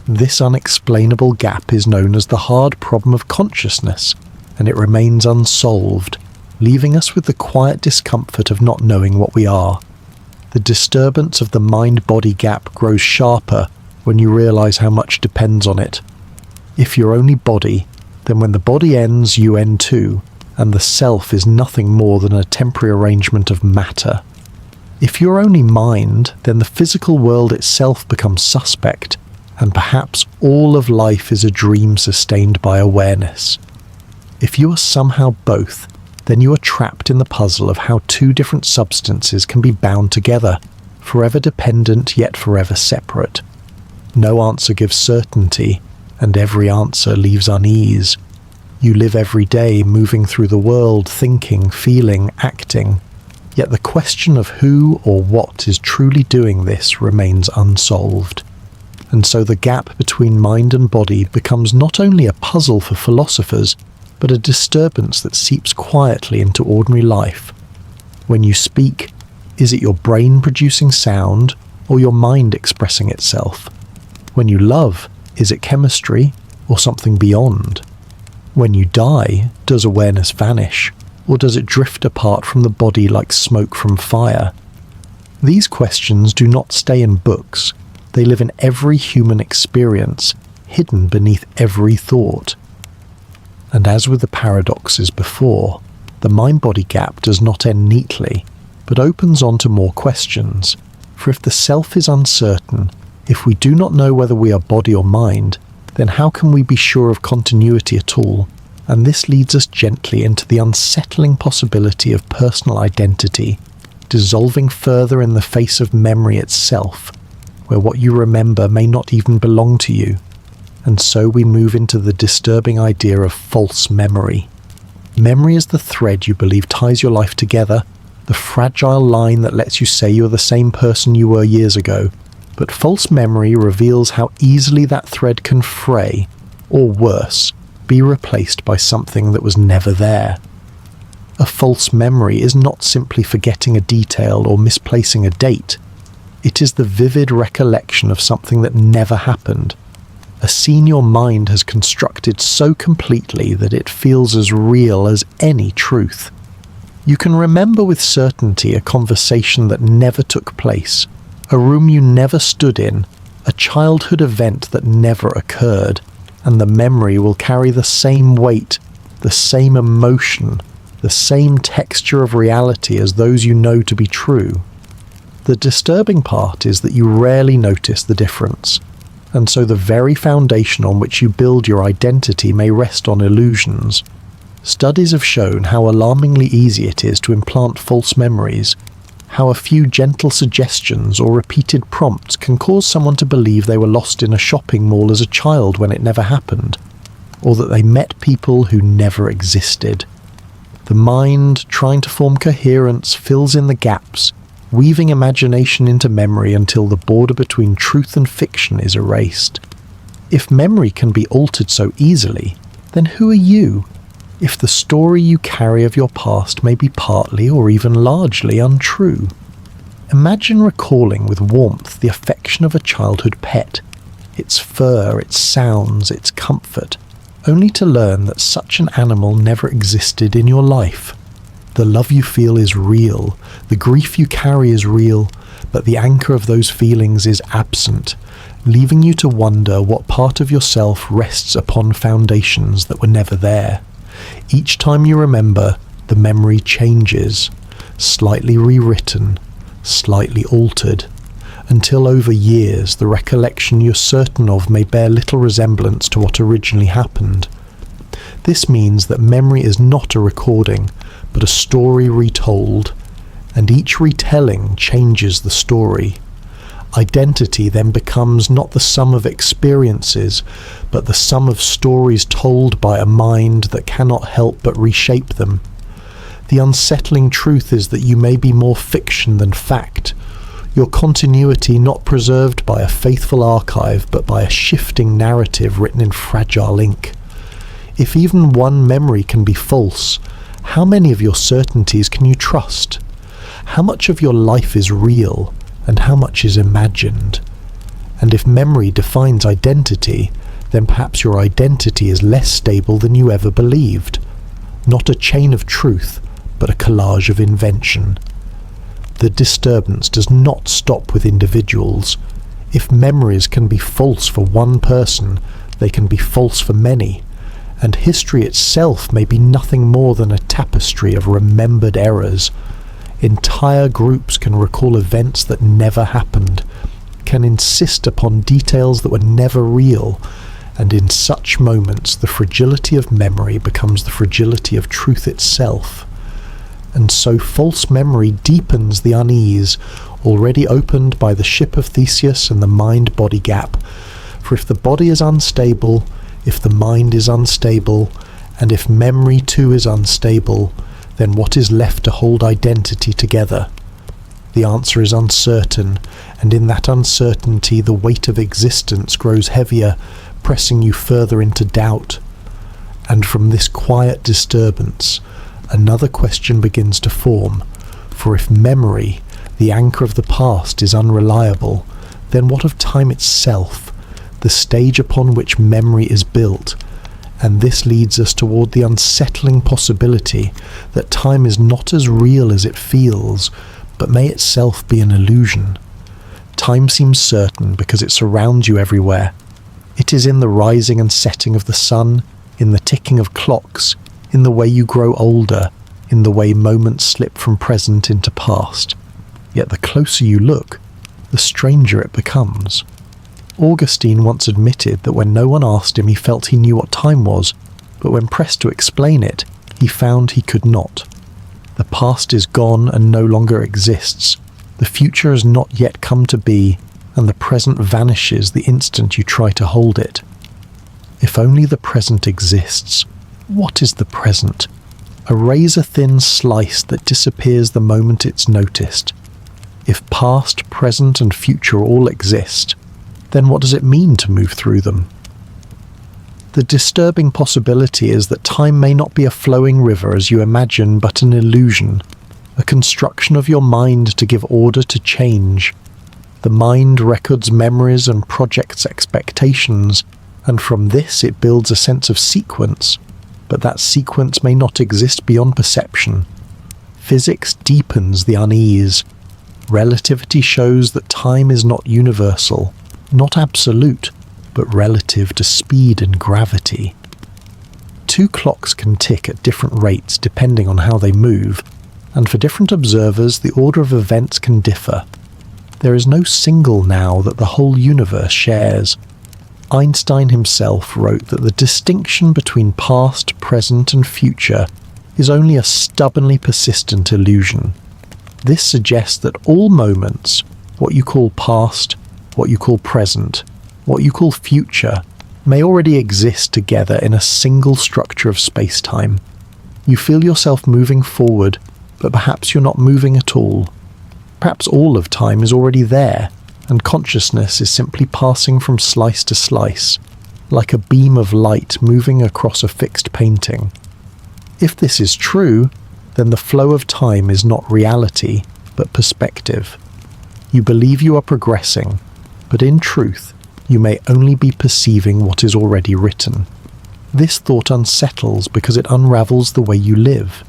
This unexplainable gap is known as the hard problem of consciousness, and it remains unsolved, leaving us with the quiet discomfort of not knowing what we are. The disturbance of the mind-body gap grows sharper when you realize how much depends on it. If you're only body, then when the body ends, you end too, and the self is nothing more than a temporary arrangement of matter. If you're only mind, then the physical world itself becomes suspect, and perhaps all of life is a dream sustained by awareness. If you are somehow both, then you are trapped in the puzzle of how two different substances can be bound together, forever dependent yet forever separate. No answer gives certainty, and every answer leaves unease. You live every day moving through the world, thinking, feeling, acting, yet the question of who or what is truly doing this remains unsolved. And so the gap between mind and body becomes not only a puzzle for philosophers, but a disturbance that seeps quietly into ordinary life. When you speak, is it your brain producing sound, or your mind expressing itself? When you love, is it chemistry, or something beyond? When you die, does awareness vanish, or does it drift apart from the body like smoke from fire? These questions do not stay in books. They live in every human experience, hidden beneath every thought. And as with the paradoxes before, the mind-body gap does not end neatly, but opens on to more questions. For if the self is uncertain, if we do not know whether we are body or mind, then how can we be sure of continuity at all? And this leads us gently into the unsettling possibility of personal identity, dissolving further in the face of memory itself, where what you remember may not even belong to you. And so we move into the disturbing idea of false memory. Memory is the thread you believe ties your life together, the fragile line that lets you say you're the same person you were years ago, but false memory reveals how easily that thread can fray, or worse, be replaced by something that was never there. A false memory is not simply forgetting a detail or misplacing a date. It is the vivid recollection of something that never happened, a scene your mind has constructed so completely that it feels as real as any truth. You can remember with certainty a conversation that never took place, a room you never stood in, a childhood event that never occurred, and the memory will carry the same weight, the same emotion, the same texture of reality as those you know to be true. The disturbing part is that you rarely notice the difference, and so the very foundation on which you build your identity may rest on illusions. Studies have shown how alarmingly easy it is to implant false memories, how a few gentle suggestions or repeated prompts can cause someone to believe they were lost in a shopping mall as a child when it never happened, or that they met people who never existed. The mind, trying to form coherence, fills in the gaps, weaving imagination into memory until the border between truth and fiction is erased. If memory can be altered so easily, then who are you? If the story you carry of your past may be partly or even largely untrue. Imagine recalling with warmth the affection of a childhood pet, its fur, its sounds, its comfort, only to learn that such an animal never existed in your life. The love you feel is real, the grief you carry is real, but the anchor of those feelings is absent, leaving you to wonder what part of yourself rests upon foundations that were never there. Each time you remember, the memory changes, slightly rewritten, slightly altered, until over years the recollection you're certain of may bear little resemblance to what originally happened. This means that memory is not a recording, but a story retold, and each retelling changes the story. Identity then becomes not the sum of experiences, but the sum of stories told by a mind that cannot help but reshape them. The unsettling truth is that you may be more fiction than fact, your continuity not preserved by a faithful archive, but by a shifting narrative written in fragile ink. If even one memory can be false, how many of your certainties can you trust? How much of your life is real, and how much is imagined? And if memory defines identity, then perhaps your identity is less stable than you ever believed. Not a chain of truth, but a collage of invention. The disturbance does not stop with individuals. If memories can be false for one person, they can be false for many. And history itself may be nothing more than a tapestry of remembered errors. Entire groups can recall events that never happened, can insist upon details that were never real, and in such moments the fragility of memory becomes the fragility of truth itself. And so false memory deepens the unease already opened by the ship of Theseus and the mind-body gap. For if the body is unstable, if the mind is unstable, and if memory too is unstable, then what is left to hold identity together? The answer is uncertain, and in that uncertainty the weight of existence grows heavier, pressing you further into doubt. And from this quiet disturbance, another question begins to form, for if memory, the anchor of the past, is unreliable, then what of time itself, the stage upon which memory is built? And this leads us toward the unsettling possibility that time is not as real as it feels, but may itself be an illusion. Time seems certain because it surrounds you everywhere. It is in the rising and setting of the sun, in the ticking of clocks, in the way you grow older, in the way moments slip from present into past. Yet the closer you look, the stranger it becomes. Augustine once admitted that when no one asked him he felt he knew what time was, but when pressed to explain it, he found he could not. The past is gone and no longer exists. The future has not yet come to be, and the present vanishes the instant you try to hold it. If only the present exists. What is the present? a razor-thin slice that disappears the moment it's noticed. If past, present, and future all exist, then what does it mean to move through them? The disturbing possibility is that time may not be a flowing river as you imagine, but an illusion, a construction of your mind to give order to change. The mind records memories and projects expectations, and from this it builds a sense of sequence, but that sequence may not exist beyond perception. Physics deepens the unease. Relativity shows that time is not universal, not absolute, but relative to speed and gravity. Two clocks can tick at different rates depending on how they move, and for different observers the order of events can differ. There is no single now that the whole universe shares. Einstein himself wrote that the distinction between past, present, and future is only a stubbornly persistent illusion. This suggests that all moments, what you call past, what you call present, what you call future, may already exist together in a single structure of space-time. You feel yourself moving forward, but perhaps you're not moving at all. Perhaps all of time is already there, and consciousness is simply passing from slice to slice, like a beam of light moving across a fixed painting. If this is true, then the flow of time is not reality, but perspective. You believe you are progressing, but in truth, you may only be perceiving what is already written. This thought unsettles because it unravels the way you live.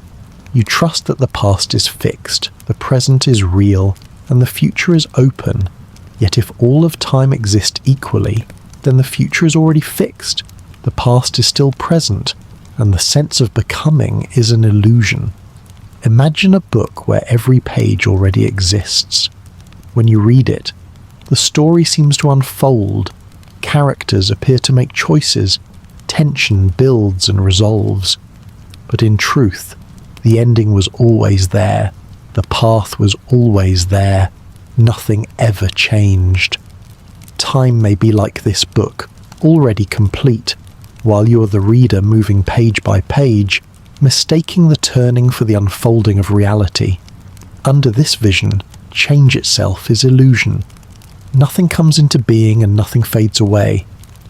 You trust that the past is fixed, the present is real, and the future is open. Yet if all of time exists equally, then the future is already fixed, the past is still present, and the sense of becoming is an illusion. Imagine a book where every page already exists. When you read it, the story seems to unfold, characters appear to make choices, tension builds and resolves. But in truth, the ending was always there, the path was always there, nothing ever changed. Time may be like this book, already complete, while you are the reader moving page by page, mistaking the turning for the unfolding of reality. Under this vision, change itself is illusion. Nothing comes into being and nothing fades away.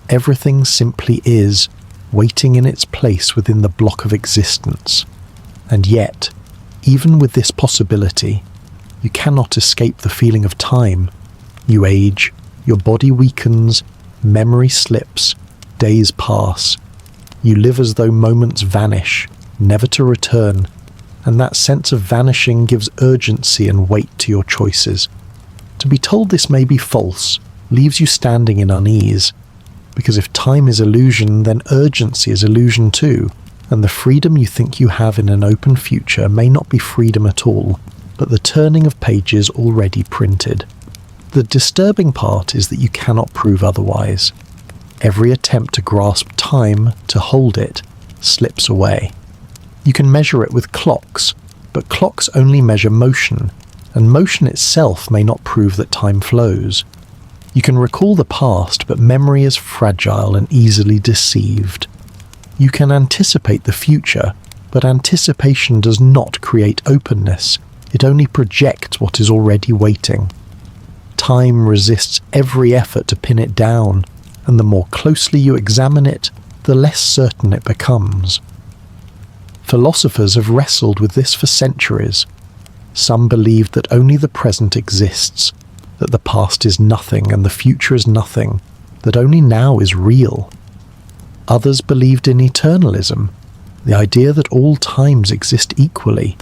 Everything simply is, waiting in its place within the block of existence. And yet, even with this possibility, you cannot escape the feeling of time. You age, your body weakens, memory slips, days pass. You live as though moments vanish, never to return, and that sense of vanishing gives urgency and weight to your choices. To be told this may be false leaves you standing in unease, because if time is illusion, then urgency is illusion too, and the freedom you think you have in an open future may not be freedom at all, but the turning of pages already printed. The disturbing part is that you cannot prove otherwise. Every attempt to grasp time, to hold it, slips away. You can measure it with clocks, but clocks only measure motion, and motion itself may not prove that time flows. You can recall the past, but memory is fragile and easily deceived. You can anticipate the future, but anticipation does not create openness. It only projects what is already waiting. Time resists every effort to pin it down, and the more closely you examine it, the less certain it becomes. Philosophers have wrestled with this for centuries. Some believed that only the present exists, that the past is nothing and the future is nothing, that only now is real. Others believed in eternalism, the idea that all times exist equally,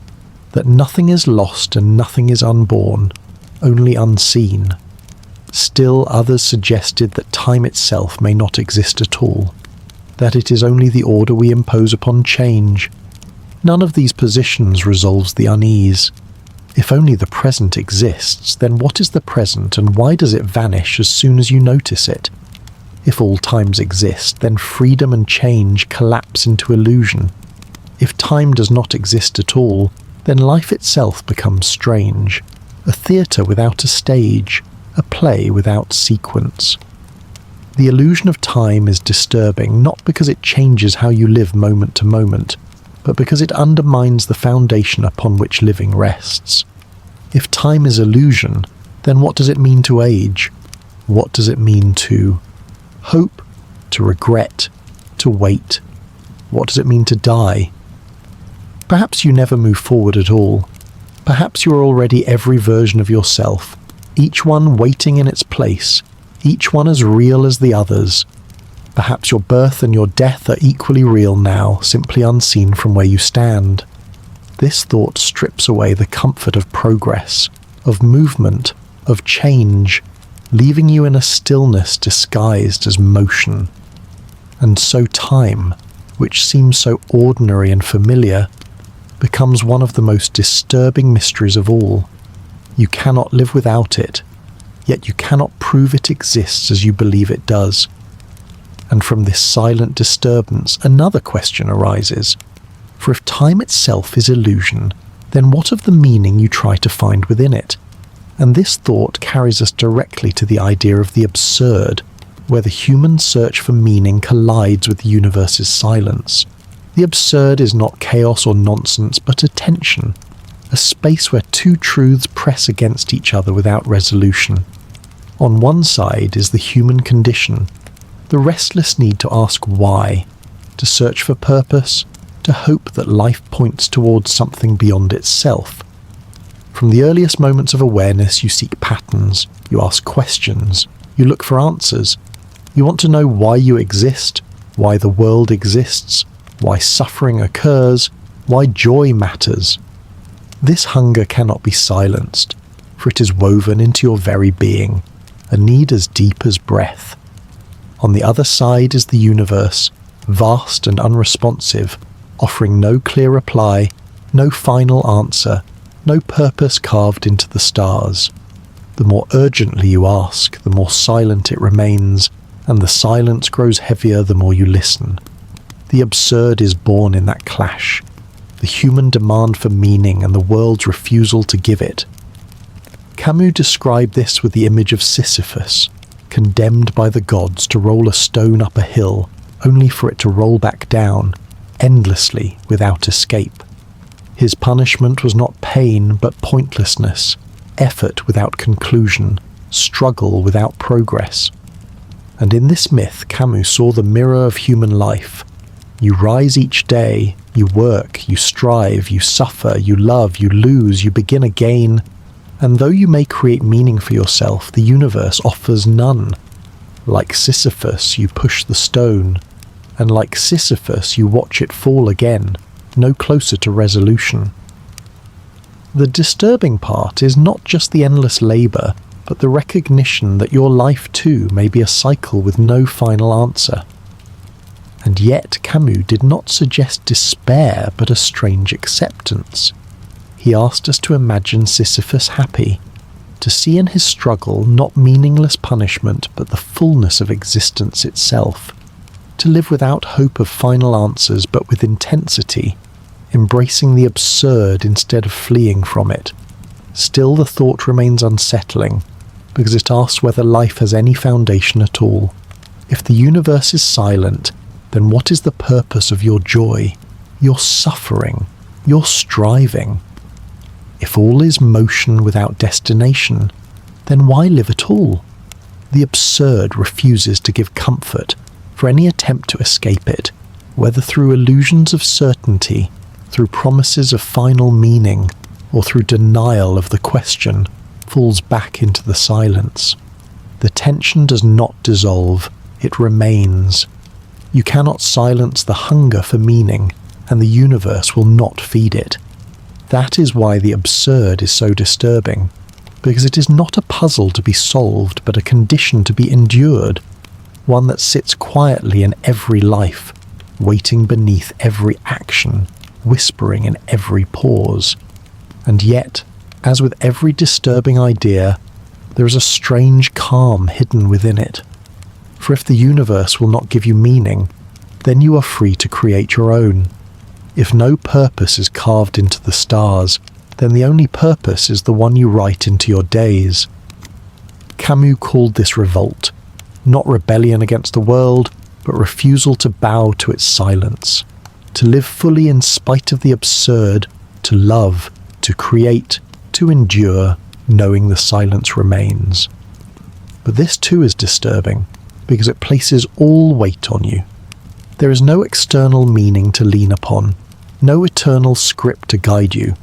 that nothing is lost and nothing is unborn, only unseen. Still others suggested that time itself may not exist at all, that it is only the order we impose upon change. None of these positions resolves the unease. If only the present exists, then what is the present and why does it vanish as soon as you notice it? If all times exist, then freedom and change collapse into illusion. If time does not exist at all, then life itself becomes strange, a theatre without a stage, a play without sequence. The illusion of time is disturbing not because it changes how you live moment to moment, but because it undermines the foundation upon which living rests. If time is illusion, then what does it mean to age? What does it mean to hope, to regret, to wait? What does it mean to die? Perhaps you never move forward at all. Perhaps you are already every version of yourself, each one waiting in its place, each one as real as the others. Perhaps your birth and your death are equally real now, simply unseen from where you stand. This thought strips away the comfort of progress, of movement, of change, leaving you in a stillness disguised as motion. And so time, which seems so ordinary and familiar, becomes one of the most disturbing mysteries of all. You cannot live without it, yet you cannot prove it exists as you believe it does. And from this silent disturbance, another question arises. For if time itself is illusion, then what of the meaning you try to find within it? And this thought carries us directly to the idea of the absurd, where the human search for meaning collides with the universe's silence. The absurd is not chaos or nonsense, but a tension, a space where two truths press against each other without resolution. On one side is the human condition, the restless need to ask why, to search for purpose, to hope that life points towards something beyond itself. From the earliest moments of awareness, you seek patterns, you ask questions, you look for answers. You want to know why you exist, why the world exists, why suffering occurs, why joy matters. This hunger cannot be silenced, for it is woven into your very being, a need as deep as breath. On the other side is the universe, vast and unresponsive, offering no clear reply, no final answer, no purpose carved into the stars. The more urgently you ask, the more silent it remains, and the silence grows heavier the more you listen. The absurd is born in that clash, the human demand for meaning and the world's refusal to give it. Camus described this with the image of Sisyphus, condemned by the gods to roll a stone up a hill, only for it to roll back down, endlessly, without escape. His punishment was not pain, but pointlessness, effort without conclusion, struggle without progress. And in this myth, Camus saw the mirror of human life. You rise each day, you work, you strive, you suffer, you love, you lose, you begin again, and though you may create meaning for yourself, the universe offers none. Like Sisyphus, you push the stone, and like Sisyphus, you watch it fall again, no closer to resolution. The disturbing part is not just the endless labour, but the recognition that your life too may be a cycle with no final answer. And yet Camus did not suggest despair, but a strange acceptance. He asked us to imagine Sisyphus happy, to see in his struggle not meaningless punishment, but the fullness of existence itself, to live without hope of final answers, but with intensity, embracing the absurd instead of fleeing from it. Still, the thought remains unsettling, because it asks whether life has any foundation at all. If the universe is silent, then what is the purpose of your joy, your suffering, your striving? If all is motion without destination, then why live at all? The absurd refuses to give comfort, for any attempt to escape it, whether through illusions of certainty, through promises of final meaning, or through denial of the question, falls back into the silence. The tension does not dissolve, it remains. You cannot silence the hunger for meaning, and the universe will not feed it. That is why the absurd is so disturbing, because it is not a puzzle to be solved, but a condition to be endured, one that sits quietly in every life, waiting beneath every action, whispering in every pause. And yet, as with every disturbing idea, there is a strange calm hidden within it. For if the universe will not give you meaning, then you are free to create your own. If no purpose is carved into the stars, then the only purpose is the one you write into your days. Camus called this revolt, not rebellion against the world, but refusal to bow to its silence. to live fully in spite of the absurd, to love, to create, to endure, knowing the silence remains. But this too is disturbing, because it places all weight on you. There is no external meaning to lean upon, no eternal script to guide you.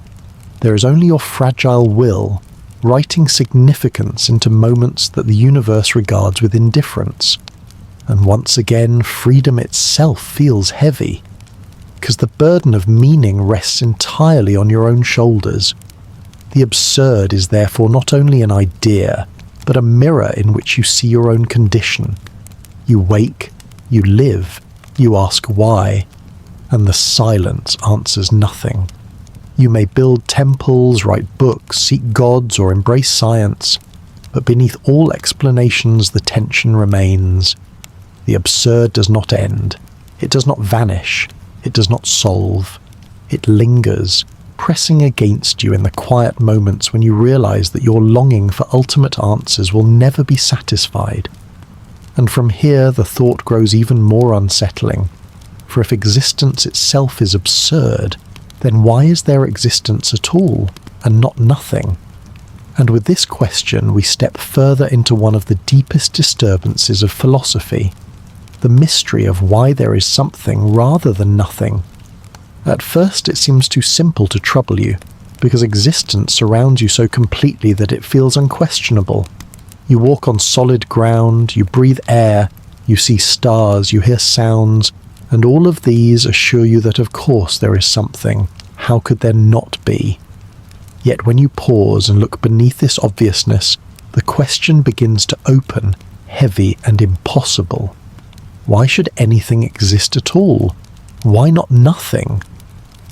There is only your fragile will, writing significance into moments that the universe regards with indifference. And once again, freedom itself feels heavy, because the burden of meaning rests entirely on your own shoulders. The absurd is therefore not only an idea, but a mirror in which you see your own condition. You wake, you live, you ask why, and the silence answers nothing. You may build temples, write books, seek gods, or embrace science, but beneath all explanations the tension remains. The absurd does not end. It does not vanish. It does not solve. It lingers, pressing against you in the quiet moments when you realize that your longing for ultimate answers will never be satisfied. And from here the thought grows even more unsettling, for if existence itself is absurd, then why is there existence at all, and not nothing? And with this question we step further into one of the deepest disturbances of philosophy, the mystery of why there is something rather than nothing. At first it seems too simple to trouble you, because existence surrounds you so completely that it feels unquestionable. You walk on solid ground, you breathe air, you see stars, you hear sounds, and all of these assure you that of course there is something. How could there not be? Yet when you pause and look beneath this obviousness, the question begins to open, heavy and impossible. Why should anything exist at all? Why not nothing?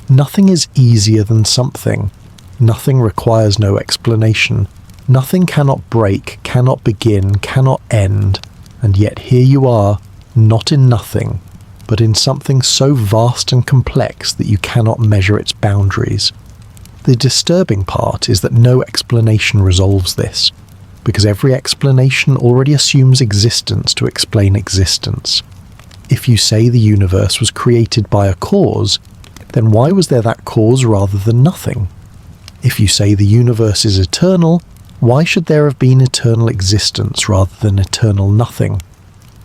Nothing is easier than something. Nothing requires no explanation. Nothing cannot break, cannot begin, cannot end. And yet here you are, not in nothing, but in something so vast and complex that you cannot measure its boundaries. The disturbing part is that no explanation resolves this, because every explanation already assumes existence to explain existence. If you say the universe was created by a cause, then why was there that cause rather than nothing? If you say the universe is eternal, why should there have been eternal existence rather than eternal nothing?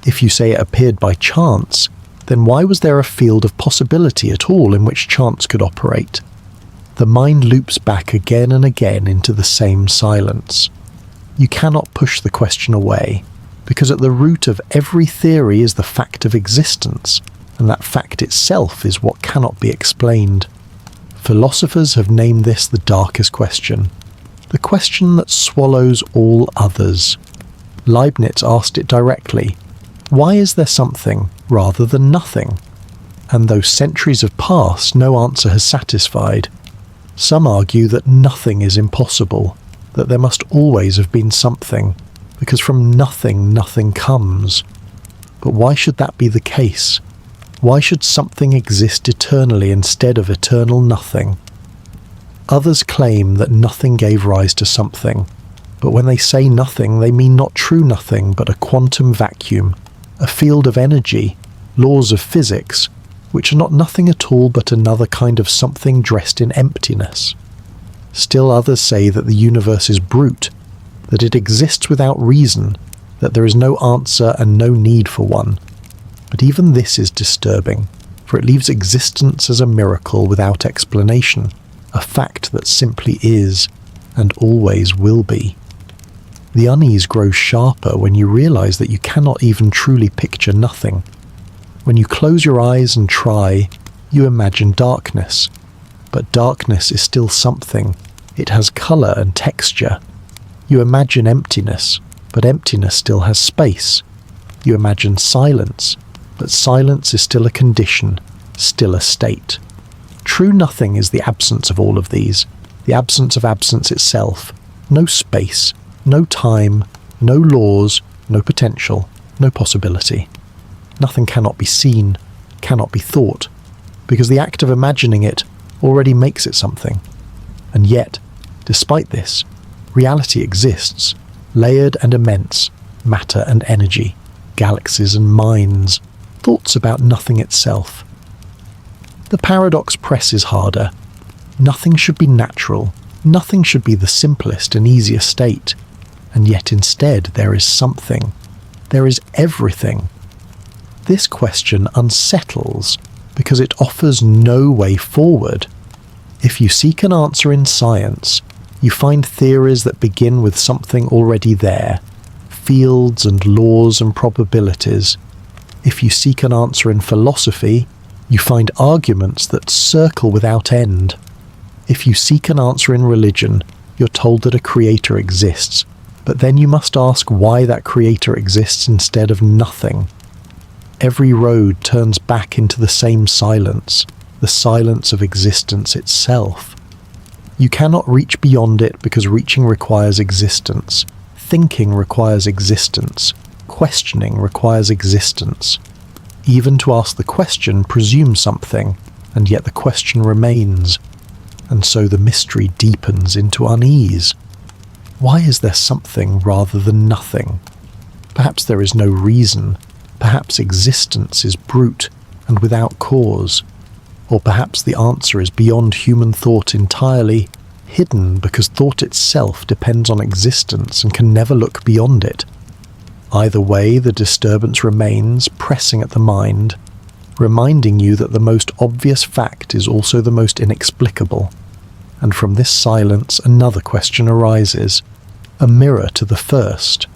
If you say it appeared by chance, then why was there a field of possibility at all in which chance could operate? The mind loops back again and again into the same silence. You cannot push the question away, because at the root of every theory is the fact of existence, and that fact itself is what cannot be explained. Philosophers have named this the darkest question, the question that swallows all others. Leibniz asked it directly, why is there something rather than nothing? And though centuries have passed, no answer has satisfied. Some argue that nothing is impossible, that there must always have been something, because from nothing, nothing comes. But why should that be the case? Why should something exist eternally instead of eternal nothing? Others claim that nothing gave rise to something, but when they say nothing, they mean not true nothing, but a quantum vacuum, a field of energy, laws of physics, which are not nothing at all but another kind of something dressed in emptiness. Still others say that the universe is brute, that it exists without reason, that there is no answer and no need for one. But even this is disturbing, for it leaves existence as a miracle without explanation, a fact that simply is, and always will be. The unease grows sharper when you realize that you cannot even truly picture nothing. When you close your eyes and try, you imagine darkness. But darkness is still something. It has color and texture. You imagine emptiness, but emptiness still has space. You imagine silence, but silence is still a condition, still a state. True nothing is the absence of all of these, the absence of absence itself. No space, no time, no laws, no potential, no possibility. Nothing cannot be seen, cannot be thought, because the act of imagining it already makes it something. And yet, despite this, reality exists, layered and immense, matter and energy, galaxies and minds, thoughts about nothing itself. The paradox presses harder. Nothing should be natural. Nothing should be the simplest and easiest state. And yet instead there is something. There is everything. This question unsettles because it offers no way forward. If you seek an answer in science, you find theories that begin with something already there, fields and laws and probabilities. If you seek an answer in philosophy, you find arguments that circle without end. If you seek an answer in religion, you're told that a creator exists, but then you must ask why that creator exists instead of nothing. Every road turns back into the same silence, the silence of existence itself. You cannot reach beyond it because reaching requires existence. Thinking requires existence. Questioning requires existence. Even to ask the question presumes something, and yet the question remains. And so the mystery deepens into unease. Why is there something rather than nothing? Perhaps there is no reason. Perhaps existence is brute and without cause. Or perhaps the answer is beyond human thought entirely, hidden because thought itself depends on existence and can never look beyond it. Either way, the disturbance remains, pressing at the mind, reminding you that the most obvious fact is also the most inexplicable. And from this silence another question arises, a mirror to the first.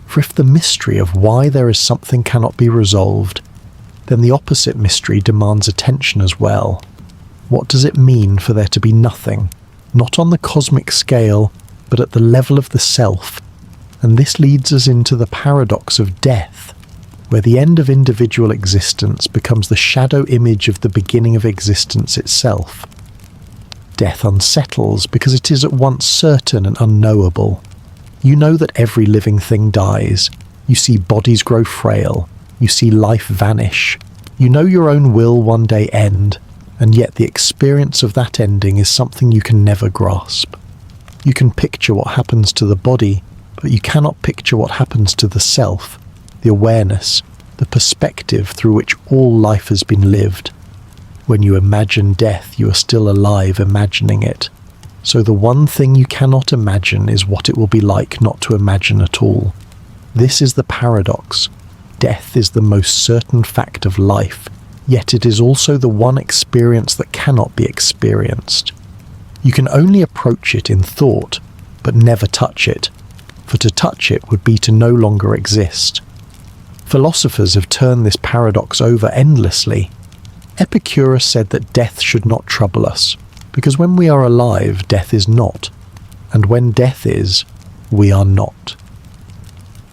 For if the mystery of why there is something cannot be resolved, then the opposite mystery demands attention as well. What does it mean for there to be nothing, not on the cosmic scale, but at the level of the self? And this leads us into the paradox of death, where the end of individual existence becomes the shadow image of the beginning of existence itself. Death unsettles because it is at once certain and unknowable. You know that every living thing dies. You see bodies grow frail. You see life vanish. You know your own will one day end, and yet the experience of that ending is something you can never grasp. You can picture what happens to the body, but you cannot picture what happens to the self, the awareness, the perspective through which all life has been lived. When you imagine death, you are still alive imagining it. So the one thing you cannot imagine is what it will be like not to imagine at all. This is the paradox. Death is the most certain fact of life, yet it is also the one experience that cannot be experienced. You can only approach it in thought, but never touch it, for to touch it would be to no longer exist. Philosophers have turned this paradox over endlessly. Epicurus said that death should not trouble us, because when we are alive, death is not, and when death is, we are not.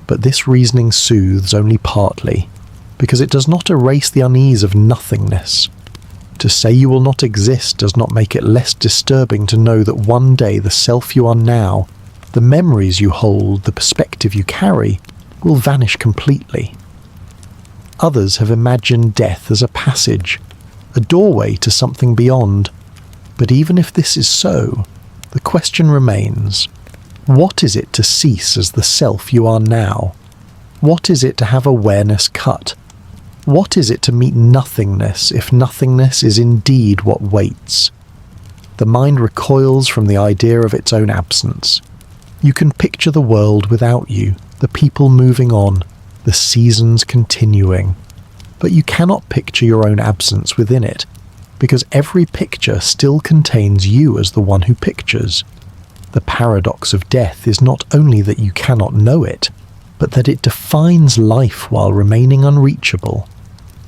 But this reasoning soothes only partly, because it does not erase the unease of nothingness. To say you will not exist does not make it less disturbing to know that one day the self you are now, the memories you hold, the perspective you carry, will vanish completely. Others have imagined death as a passage, a doorway to something beyond. But even if this is so, the question remains, what is it to cease as the self you are now? What is it to have awareness cut? What is it to meet nothingness if nothingness is indeed what waits? The mind recoils from the idea of its own absence. You can picture the world without you, the people moving on, the seasons continuing. But you cannot picture your own absence within it, because every picture still contains you as the one who pictures. The paradox of death is not only that you cannot know it, but that it defines life while remaining unreachable.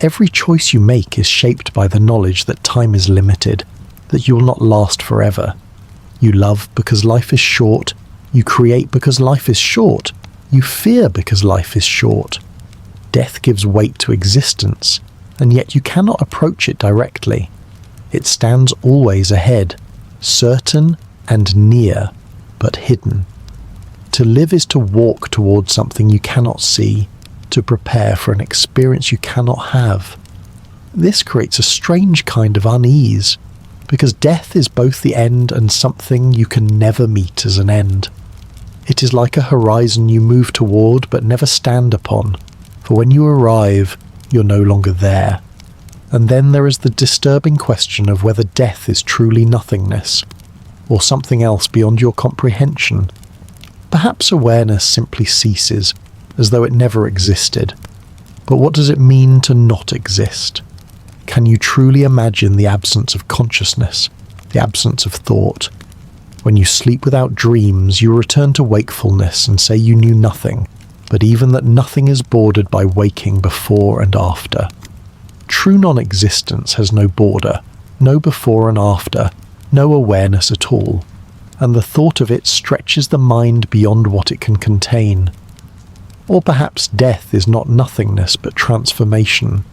Every choice you make is shaped by the knowledge that time is limited, that you will not last forever. You love because life is short, you create because life is short, you fear because life is short. Death gives weight to existence, and yet you cannot approach it directly. It stands always ahead, certain and near, but hidden. To live is to walk towards something you cannot see, to prepare for an experience you cannot have. This creates a strange kind of unease, because death is both the end and something you can never meet as an end. It is like a horizon you move toward but never stand upon, for when you arrive, you're no longer there. And then there is the disturbing question of whether death is truly nothingness, or something else beyond your comprehension. Perhaps awareness simply ceases, as though it never existed. But what does it mean to not exist? Can you truly imagine the absence of consciousness, the absence of thought? When you sleep without dreams, you return to wakefulness and say you knew nothing, but even that nothing is bordered by waking before and after. True non-existence has no border, no before and after, no awareness at all, and the thought of it stretches the mind beyond what it can contain. Or perhaps death is not nothingness but transformation,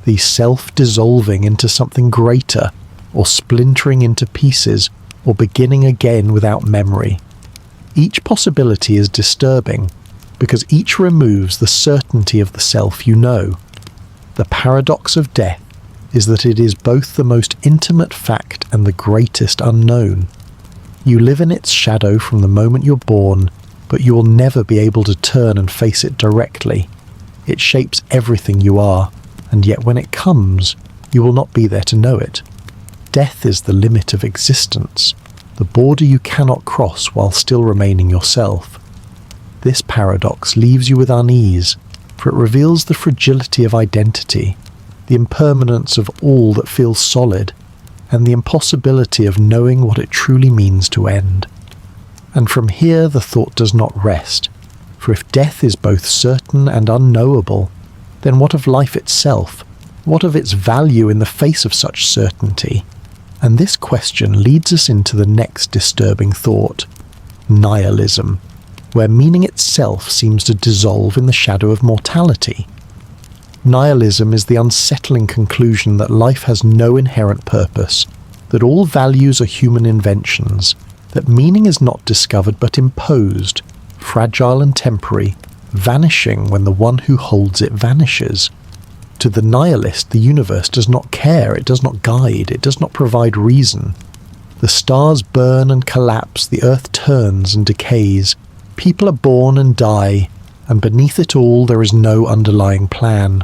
the self-dissolving into something greater, or splintering into pieces, or beginning again without memory. Each possibility is disturbing, because each removes the certainty of the self you know. The paradox of death is that it is both the most intimate fact and the greatest unknown. You live in its shadow from the moment you're born, but you will never be able to turn and face it directly. It shapes everything you are, and yet when it comes, you will not be there to know it. Death is the limit of existence, the border you cannot cross while still remaining yourself. This paradox leaves you with unease, for it reveals the fragility of identity, the impermanence of all that feels solid, and the impossibility of knowing what it truly means to end. And from here the thought does not rest, for if death is both certain and unknowable, then what of life itself? What of its value in the face of such certainty? And this question leads us into the next disturbing thought, nihilism, where meaning itself seems to dissolve in the shadow of mortality. Nihilism is the unsettling conclusion that life has no inherent purpose, that all values are human inventions, that meaning is not discovered but imposed, fragile and temporary, vanishing when the one who holds it vanishes. To the nihilist, the universe does not care, it does not guide, it does not provide reason. The stars burn and collapse, the earth turns and decays, people are born and die, and beneath it all there is no underlying plan.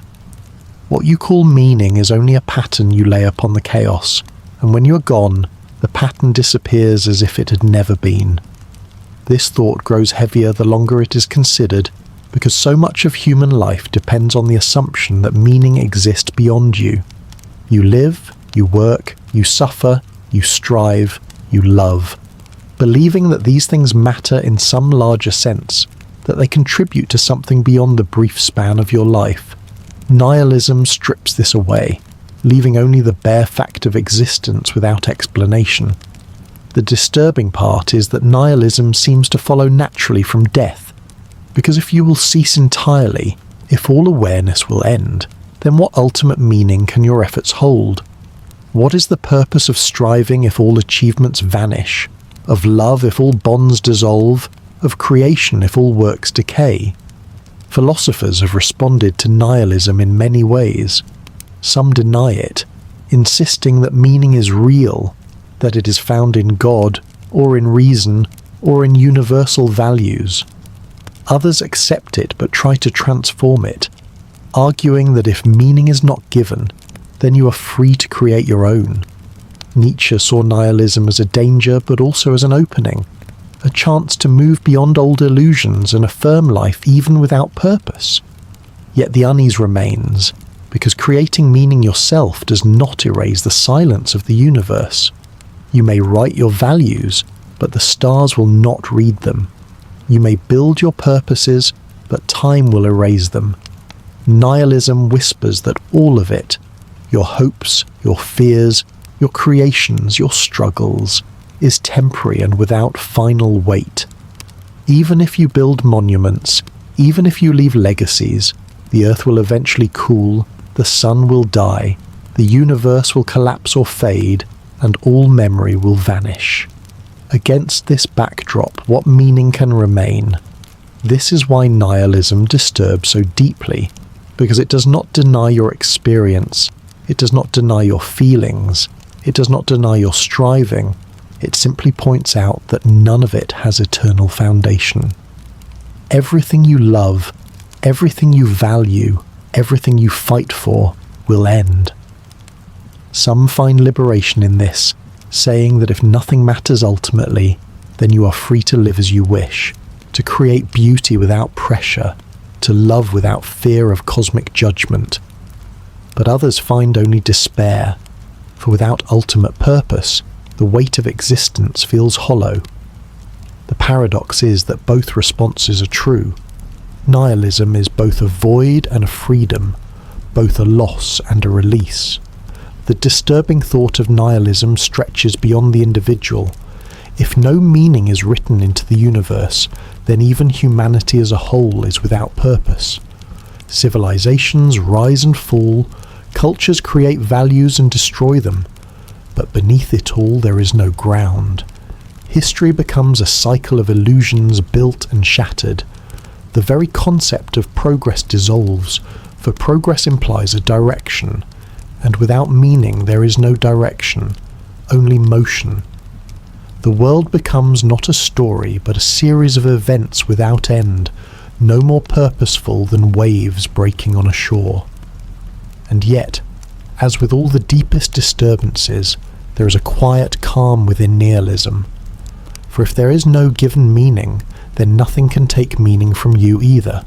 What you call meaning is only a pattern you lay upon the chaos, and when you are gone, the pattern disappears as if it had never been. This thought grows heavier the longer it is considered, because so much of human life depends on the assumption that meaning exists beyond you. You live, you work, you suffer, you strive, you love, believing that these things matter in some larger sense, that they contribute to something beyond the brief span of your life. Nihilism strips this away, leaving only the bare fact of existence without explanation. The disturbing part is that nihilism seems to follow naturally from death, because if you will cease entirely, if all awareness will end, then what ultimate meaning can your efforts hold? What is the purpose of striving if all achievements vanish? Of love if all bonds dissolve? Of creation if all works decay? Philosophers have responded to nihilism in many ways. Some deny it, insisting that meaning is real, that it is found in God, or in reason, or in universal values. Others accept it but try to transform it, arguing that if meaning is not given, then you are free to create your own. Nietzsche saw nihilism as a danger but also as an opening, a chance to move beyond old illusions and affirm life even without purpose. Yet the unease remains, because creating meaning yourself does not erase the silence of the universe. You may write your values, but the stars will not read them. You may build your purposes, but time will erase them. Nihilism whispers that all of it, your hopes, your fears, your creations, your struggles, is temporary and without final weight. Even if you build monuments, even if you leave legacies, the earth will eventually cool, the sun will die, the universe will collapse or fade, and all memory will vanish. Against this backdrop, what meaning can remain? This is why nihilism disturbs so deeply, because it does not deny your experience, it does not deny your feelings, it does not deny your striving, it simply points out that none of it has eternal foundation. Everything you love, everything you value, everything you fight for will end. Some find liberation in this, saying that if nothing matters ultimately, then you are free to live as you wish, to create beauty without pressure, to love without fear of cosmic judgment. But others find only despair, for without ultimate purpose, the weight of existence feels hollow. The paradox is that both responses are true. Nihilism is both a void and a freedom, both a loss and a release. The disturbing thought of nihilism stretches beyond the individual. If no meaning is written into the universe, then even humanity as a whole is without purpose. Civilizations rise and fall, cultures create values and destroy them, but beneath it all there is no ground. History becomes a cycle of illusions built and shattered. The very concept of progress dissolves, for progress implies a direction, and without meaning there is no direction, only motion. The world becomes not a story, but a series of events without end, no more purposeful than waves breaking on a shore. And yet, as with all the deepest disturbances, there is a quiet calm within nihilism. For if there is no given meaning, then nothing can take meaning from you either.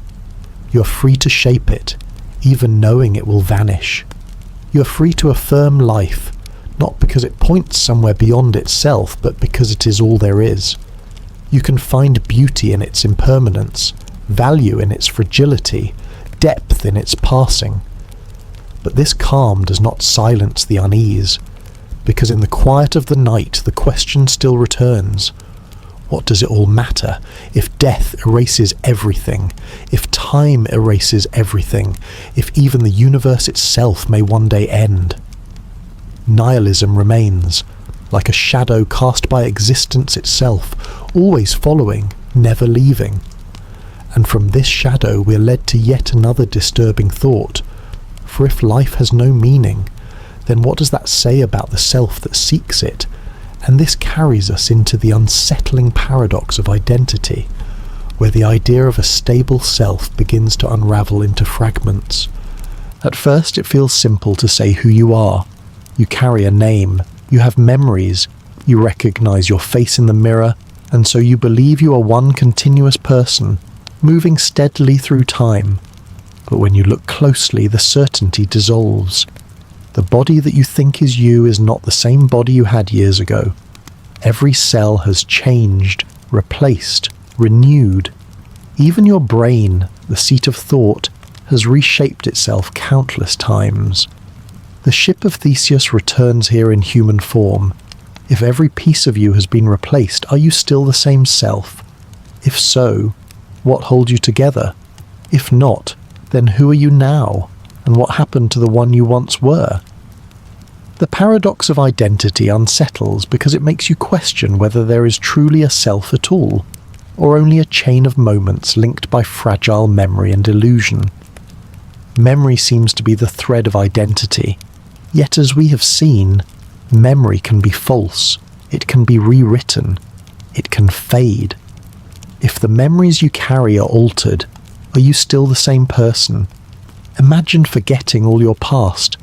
You are free to shape it, even knowing it will vanish. You are free to affirm life, not because it points somewhere beyond itself, but because it is all there is. You can find beauty in its impermanence, value in its fragility, depth in its passing. But this calm does not silence the unease, because in the quiet of the night the question still returns. What does it all matter if death erases everything, if time erases everything, if even the universe itself may one day end? Nihilism remains, like a shadow cast by existence itself, always following, never leaving. And from this shadow we're led to yet another disturbing thought. For if life has no meaning, then what does that say about the self that seeks it? And this carries us into the unsettling paradox of identity, where the idea of a stable self begins to unravel into fragments. At first it feels simple to say who you are. You carry a name, you have memories, you recognize your face in the mirror, and so you believe you are one continuous person, moving steadily through time. But when you look closely, the certainty dissolves. The body that you think is you is not the same body you had years ago. Every cell has changed, replaced, renewed. Even your brain, the seat of thought, has reshaped itself countless times. The ship of Theseus returns here in human form. If every piece of you has been replaced, are you still the same self? If so, what holds you together? If not, then who are you now? And what happened to the one you once were? The paradox of identity unsettles because it makes you question whether there is truly a self at all, or only a chain of moments linked by fragile memory and illusion. Memory seems to be the thread of identity, yet as we have seen, memory can be false, it can be rewritten, it can fade. If the memories you carry are altered, are you still the same person? Imagine forgetting all your past.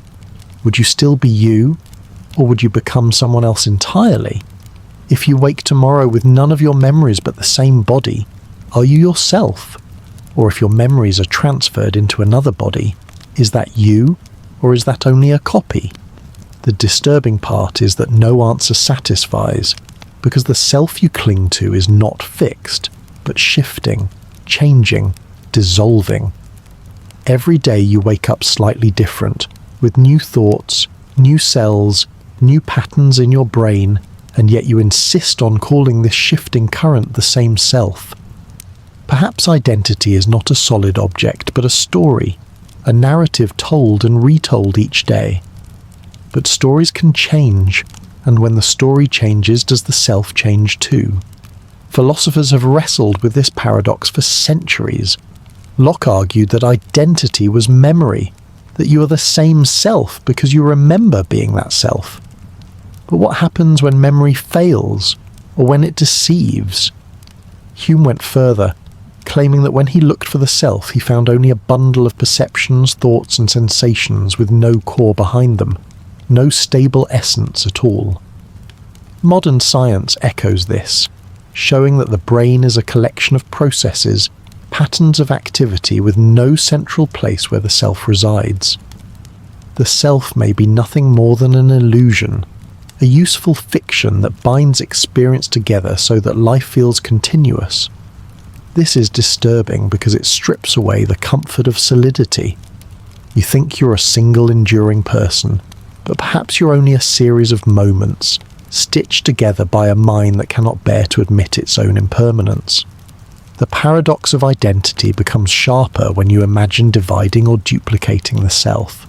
Would you still be you, or would you become someone else entirely? If you wake tomorrow with none of your memories but the same body, are you yourself? Or if your memories are transferred into another body, is that you, or is that only a copy? The disturbing part is that no answer satisfies, because the self you cling to is not fixed, but shifting, changing, dissolving. Every day you wake up slightly different, with new thoughts, new cells, new patterns in your brain, and yet you insist on calling this shifting current the same self. Perhaps identity is not a solid object, but a story, a narrative told and retold each day. But stories can change, and when the story changes, does the self change too? Philosophers have wrestled with this paradox for centuries. Locke argued that identity was memory, that you are the same self because you remember being that self. But what happens when memory fails, or when it deceives? Hume went further, claiming that when he looked for the self, he found only a bundle of perceptions, thoughts and sensations with no core behind them. no stable essence at all. Modern science echoes this, showing that the brain is a collection of processes, patterns of activity with no central place where the self resides. The self may be nothing more than an illusion, a useful fiction that binds experience together so that life feels continuous. This is disturbing because it strips away the comfort of solidity. You think you're a single enduring person, but perhaps you're only a series of moments, stitched together by a mind that cannot bear to admit its own impermanence. The paradox of identity becomes sharper when you imagine dividing or duplicating the self.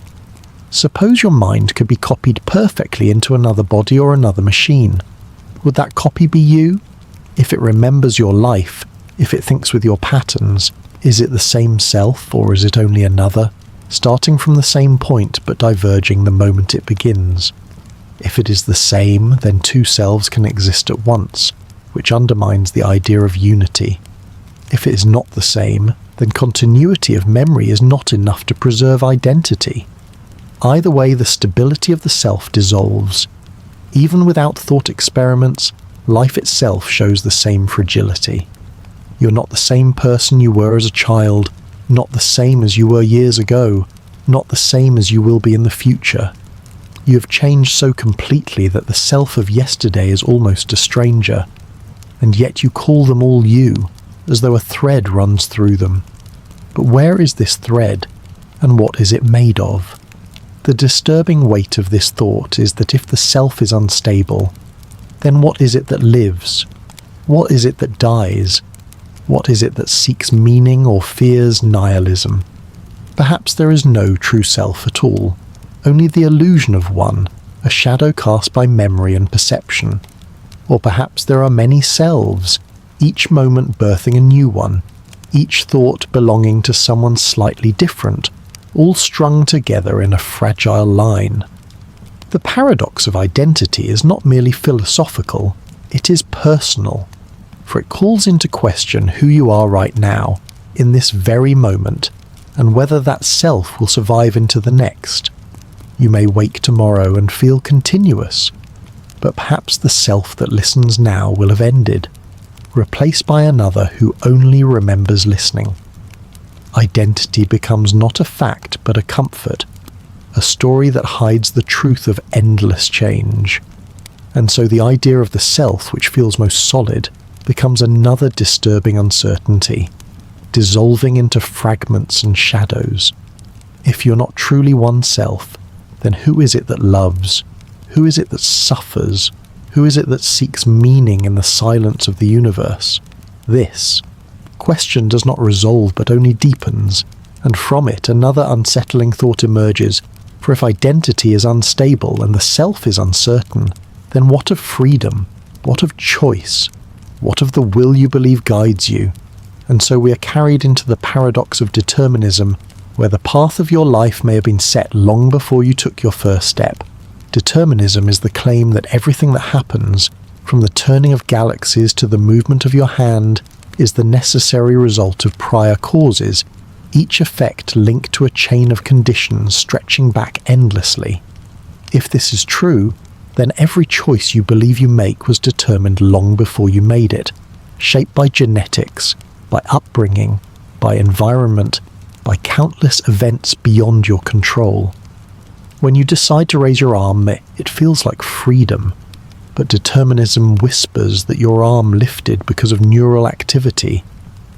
Suppose your mind could be copied perfectly into another body or another machine. Would that copy be you? If it remembers your life, if it thinks with your patterns, is it the same self or is it only another, starting from the same point but diverging the moment it begins? If it is the same, then two selves can exist at once, which undermines the idea of unity. If it is not the same, then continuity of memory is not enough to preserve identity. Either way, the stability of the self dissolves. Even without thought experiments, life itself shows the same fragility. You're not the same person you were as a child, not the same as you were years ago, not the same as you will be in the future. You have changed so completely that the self of yesterday is almost a stranger, and yet you call them all you, as though a thread runs through them. But where is this thread, and what is it made of? The disturbing weight of this thought is that if the self is unstable, then what is it that lives? What is it that dies? What is it that seeks meaning or fears nihilism? Perhaps there is no true self at all, only the illusion of one, a shadow cast by memory and perception. Or perhaps there are many selves, each moment birthing a new one, each thought belonging to someone slightly different, all strung together in a fragile line. The paradox of identity is not merely philosophical, it is personal, for it calls into question who you are right now, in this very moment, and whether that self will survive into the next. You may wake tomorrow and feel continuous, but perhaps the self that listens now will have ended, replaced by another who only remembers listening. Identity becomes not a fact but a comfort, a story that hides the truth of endless change. And so the idea of the self, which feels most solid, becomes another disturbing uncertainty, dissolving into fragments and shadows. If you're not truly oneself, then who is it that loves? Who is it that suffers? Who is it that seeks meaning in the silence of the universe? This question does not resolve but only deepens, and from it another unsettling thought emerges, for if identity is unstable and the self is uncertain, then what of freedom? What of choice? What of the will you believe guides you? And so we are carried into the paradox of determinism, where the path of your life may have been set long before you took your first step. Determinism is the claim that everything that happens, from the turning of galaxies to the movement of your hand, is the necessary result of prior causes, each effect linked to a chain of conditions stretching back endlessly. If this is true, then every choice you believe you make was determined long before you made it, shaped by genetics, by upbringing, by environment, by countless events beyond your control. When you decide to raise your arm, it feels like freedom, but determinism whispers that your arm lifted because of neural activity,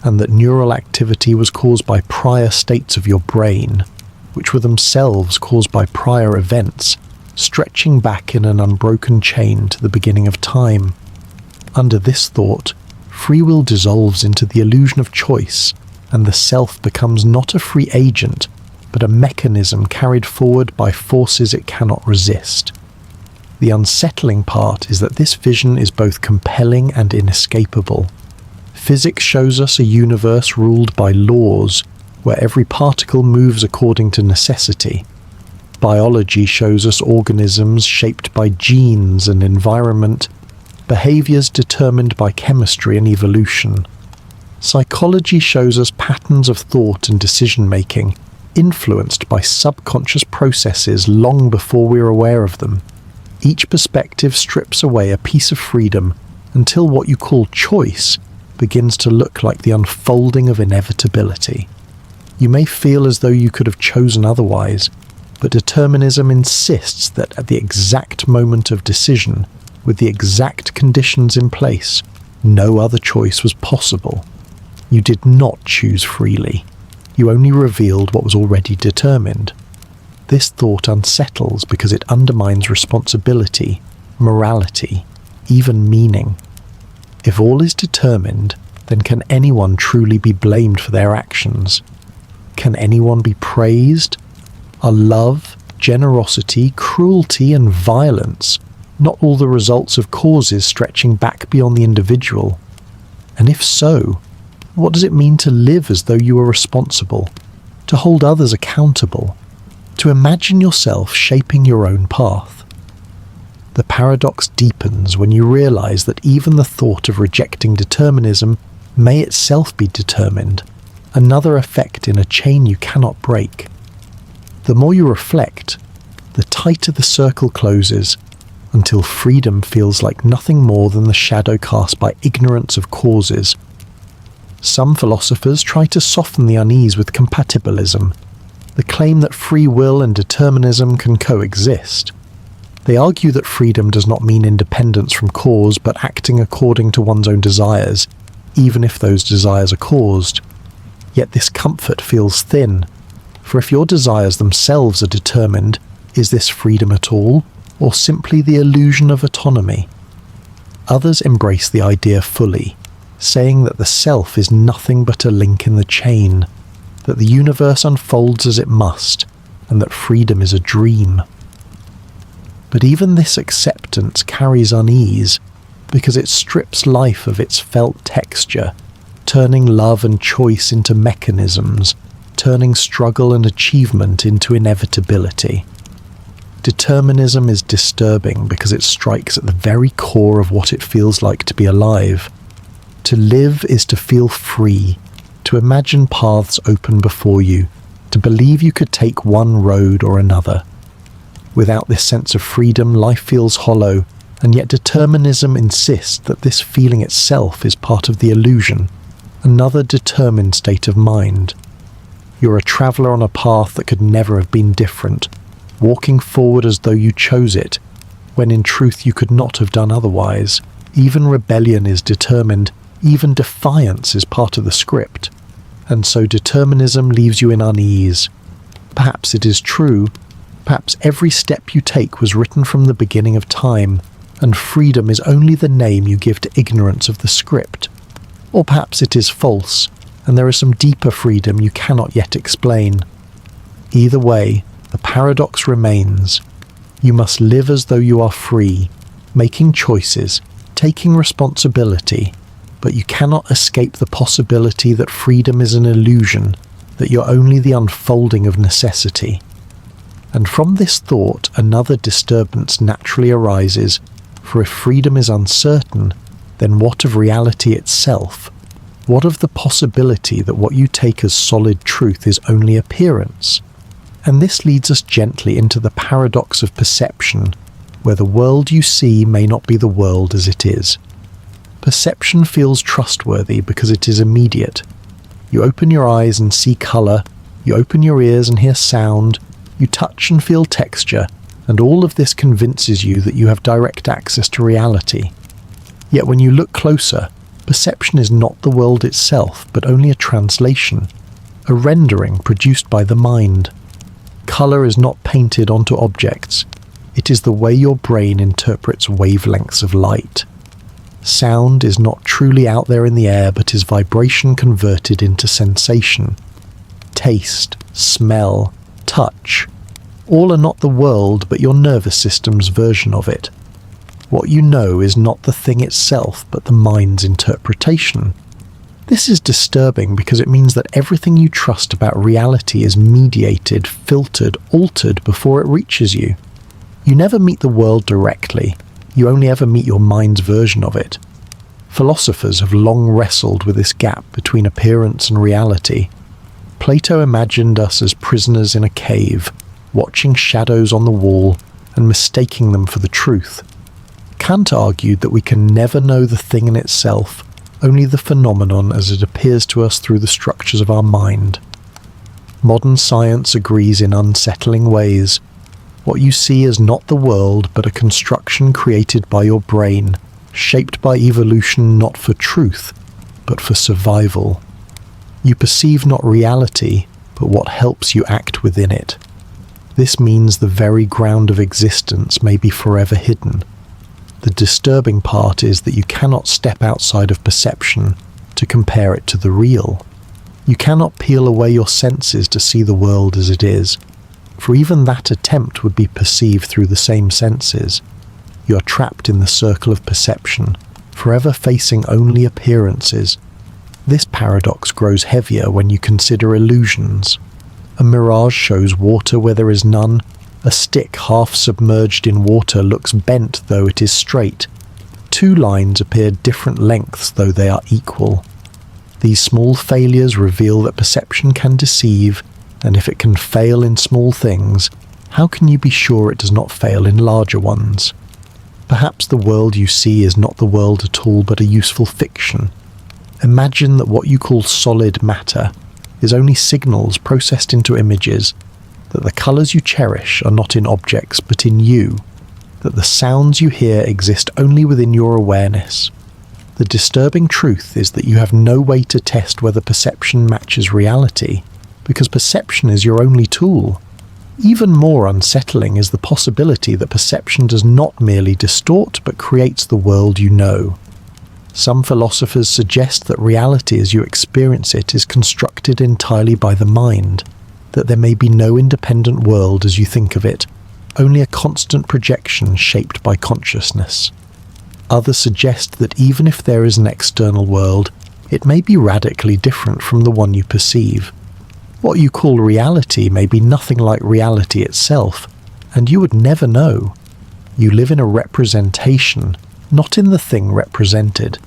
and that neural activity was caused by prior states of your brain, which were themselves caused by prior events, stretching back in an unbroken chain to the beginning of time. Under this thought, free will dissolves into the illusion of choice, and the self becomes not a free agent, but a mechanism carried forward by forces it cannot resist. The unsettling part is that this vision is both compelling and inescapable. Physics shows us a universe ruled by laws, where every particle moves according to necessity. Biology shows us organisms shaped by genes and environment, behaviors determined by chemistry and evolution. Psychology shows us patterns of thought and decision-making, influenced by subconscious processes long before we're aware of them. Each perspective strips away a piece of freedom until what you call choice begins to look like the unfolding of inevitability. You may feel as though you could have chosen otherwise, but determinism insists that at the exact moment of decision, with the exact conditions in place, no other choice was possible. You did not choose freely. You only revealed what was already determined. This thought unsettles because it undermines responsibility, morality, even meaning. If all is determined, then can anyone truly be blamed for their actions? Can anyone be praised? Are love, generosity, cruelty, and violence not all the results of causes stretching back beyond the individual? And if so, what does it mean to live as though you are responsible, to hold others accountable, to imagine yourself shaping your own path? The paradox deepens when you realize that even the thought of rejecting determinism may itself be determined, another effect in a chain you cannot break. The more you reflect, the tighter the circle closes, until freedom feels like nothing more than the shadow cast by ignorance of causes. Some philosophers try to soften the unease with compatibilism, the claim that free will and determinism can coexist. They argue that freedom does not mean independence from cause, but acting according to one's own desires, even if those desires are caused. Yet this comfort feels thin, for if your desires themselves are determined, is this freedom at all, or simply the illusion of autonomy? Others embrace the idea fully, saying that the self is nothing but a link in the chain, that the universe unfolds as it must, and that freedom is a dream. But even this acceptance carries unease, because it strips life of its felt texture, turning love and choice into mechanisms, turning struggle and achievement into inevitability. Determinism is disturbing because it strikes at the very core of what it feels like to be alive. To live is to feel free, to imagine paths open before you, to believe you could take one road or another. Without this sense of freedom, life feels hollow, and yet determinism insists that this feeling itself is part of the illusion, another determined state of mind. You're a traveller on a path that could never have been different, walking forward as though you chose it, when in truth you could not have done otherwise. Even rebellion is determined, even defiance is part of the script. And so determinism leaves you in unease. Perhaps it is true, perhaps every step you take was written from the beginning of time, and freedom is only the name you give to ignorance of the script. Or perhaps it is false, and there is some deeper freedom you cannot yet explain. Either way, the paradox remains. You must live as though you are free, making choices, taking responsibility, but you cannot escape the possibility that freedom is an illusion, that you're only the unfolding of necessity. And from this thought, another disturbance naturally arises, for if freedom is uncertain, then what of reality itself? What of the possibility that what you take as solid truth is only appearance? And this leads us gently into the paradox of perception, where the world you see may not be the world as it is. Perception feels trustworthy because it is immediate. You open your eyes and see colour, you open your ears and hear sound, you touch and feel texture, and all of this convinces you that you have direct access to reality. Yet when you look closer, perception is not the world itself, but only a translation, a rendering produced by the mind. Colour is not painted onto objects. It is the way your brain interprets wavelengths of light. Sound is not truly out there in the air, but is vibration converted into sensation. Taste, smell, touch, all are not the world, but your nervous system's version of it. What you know is not the thing itself, but the mind's interpretation. This is disturbing because it means that everything you trust about reality is mediated, filtered, altered before it reaches you. You never meet the world directly. You only ever meet your mind's version of it. Philosophers have long wrestled with this gap between appearance and reality. Plato imagined us as prisoners in a cave, watching shadows on the wall and mistaking them for the truth. Kant argued that we can never know the thing in itself, only the phenomenon as it appears to us through the structures of our mind. Modern science agrees in unsettling ways. What you see is not the world, but a construction created by your brain, shaped by evolution not for truth, but for survival. You perceive not reality, but what helps you act within it. This means the very ground of existence may be forever hidden. The disturbing part is that you cannot step outside of perception to compare it to the real. You cannot peel away your senses to see the world as it is, for even that attempt would be perceived through the same senses. You are trapped in the circle of perception, forever facing only appearances. This paradox grows heavier when you consider illusions. A mirage shows water where there is none. A stick half submerged in water looks bent though it is straight. Two lines appear different lengths though they are equal. These small failures reveal that perception can deceive, and if it can fail in small things, how can you be sure it does not fail in larger ones? Perhaps the world you see is not the world at all but a useful fiction. Imagine that what you call solid matter is only signals processed into images, that the colours you cherish are not in objects but in you, that the sounds you hear exist only within your awareness. The disturbing truth is that you have no way to test whether perception matches reality, because perception is your only tool. Even more unsettling is the possibility that perception does not merely distort but creates the world you know. Some philosophers suggest that reality as you experience it is constructed entirely by the mind, that there may be no independent world as you think of it, only a constant projection shaped by consciousness. Others suggest that even if there is an external world, it may be radically different from the one you perceive. What you call reality may be nothing like reality itself, and you would never know. You live in a representation, not in the thing represented.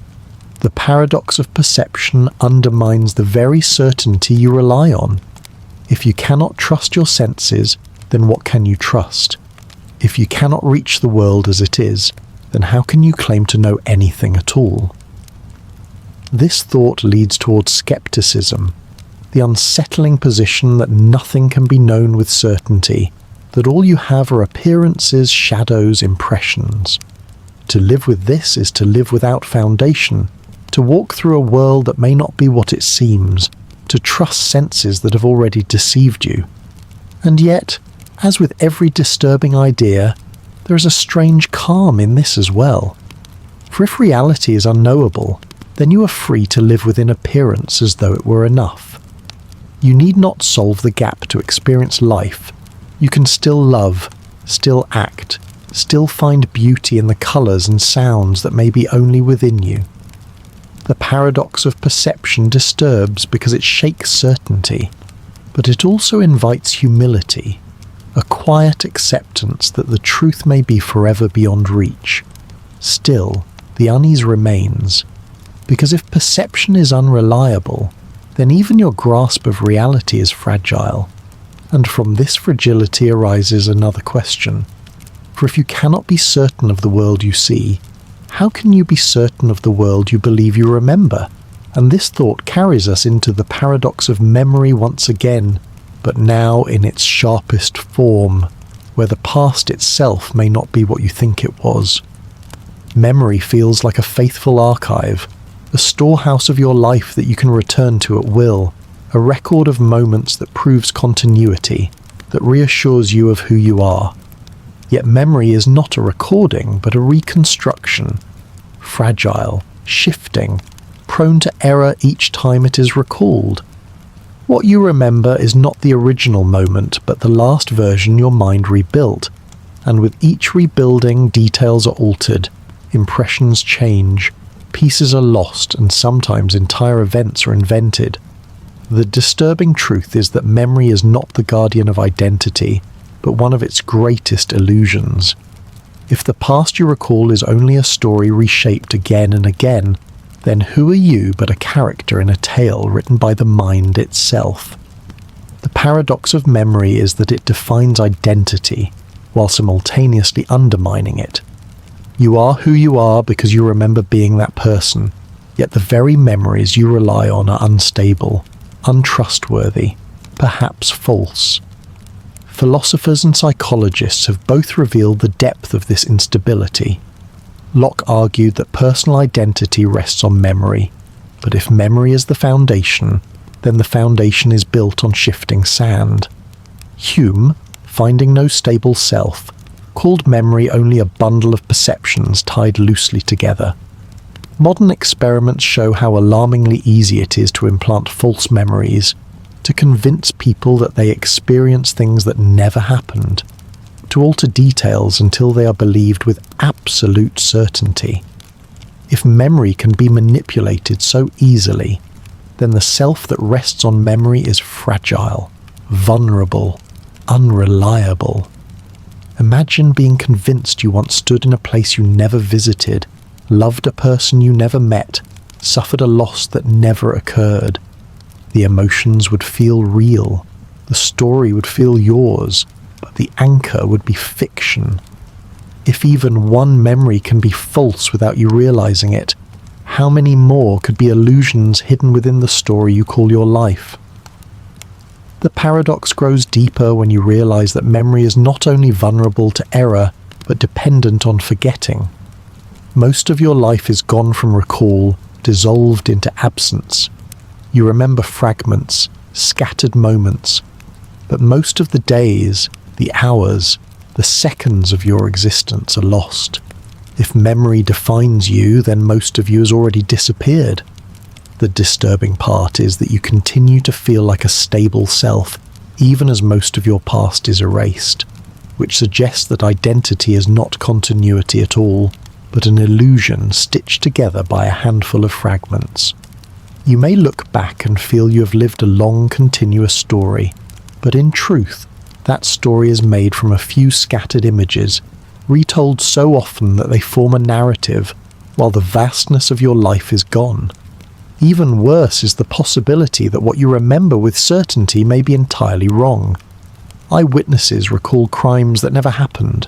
The paradox of perception undermines the very certainty you rely on. If you cannot trust your senses, then what can you trust? If you cannot reach the world as it is, then how can you claim to know anything at all? This thought leads towards skepticism, the unsettling position that nothing can be known with certainty, that all you have are appearances, shadows, impressions. To live with this is to live without foundation, to walk through a world that may not be what it seems, to trust senses that have already deceived you. And yet, as with every disturbing idea, there is a strange calm in this as well. For if reality is unknowable, then you are free to live within appearance as though it were enough. You need not solve the gap to experience life. You can still love, still act, still find beauty in the colours and sounds that may be only within you. The paradox of perception disturbs because it shakes certainty, but it also invites humility, a quiet acceptance that the truth may be forever beyond reach. Still, the unease remains, because if perception is unreliable, then even your grasp of reality is fragile. And from this fragility arises another question. For if you cannot be certain of the world you see, how can you be certain of the world you believe you remember? And this thought carries us into the paradox of memory once again, but now in its sharpest form, where the past itself may not be what you think it was. Memory feels like a faithful archive, a storehouse of your life that you can return to at will, a record of moments that proves continuity, that reassures you of who you are. Yet memory is not a recording, but a reconstruction, fragile, shifting, prone to error each time it is recalled. What you remember is not the original moment, but the last version your mind rebuilt, and with each rebuilding details are altered, impressions change, pieces are lost, and sometimes entire events are invented. The disturbing truth is that memory is not the guardian of identity, but one of its greatest illusions. If the past you recall is only a story reshaped again and again, then who are you but a character in a tale written by the mind itself? paradox of memory is that it defines identity, while simultaneously undermining it. You are who you are because you remember being that person, yet the very memories you rely on are unstable, untrustworthy, perhaps false. Philosophers and psychologists have both revealed the depth of this instability. Locke argued that personal identity rests on memory, but if memory is the foundation, then the foundation is built on shifting sand. Hume, finding no stable self, called memory only a bundle of perceptions tied loosely together. Modern experiments show how alarmingly easy it is to implant false memories, to convince people that they experience things that never happened, to alter details until they are believed with absolute certainty. If memory can be manipulated so easily, then the self that rests on memory is fragile, vulnerable, unreliable. Imagine being convinced you once stood in a place you never visited, loved a person you never met, suffered a loss that never occurred. The emotions would feel real, the story would feel yours, but the anchor would be fiction. If even one memory can be false without you realizing it, how many more could be illusions hidden within the story you call your life? The paradox grows deeper when you realize that memory is not only vulnerable to error, but dependent on forgetting. Most of your life is gone from recall, dissolved into absence. You remember fragments, scattered moments, but most of the days, the hours, the seconds of your existence are lost. If memory defines you, then most of you has already disappeared. The disturbing part is that you continue to feel like a stable self, even as most of your past is erased, which suggests that identity is not continuity at all, but an illusion stitched together by a handful of fragments. You may look back and feel you have lived a long, continuous story, but in truth, that story is made from a few scattered images, retold so often that they form a narrative, while the vastness of your life is gone. Even worse is the possibility that what you remember with certainty may be entirely wrong. Eyewitnesses recall crimes that never happened.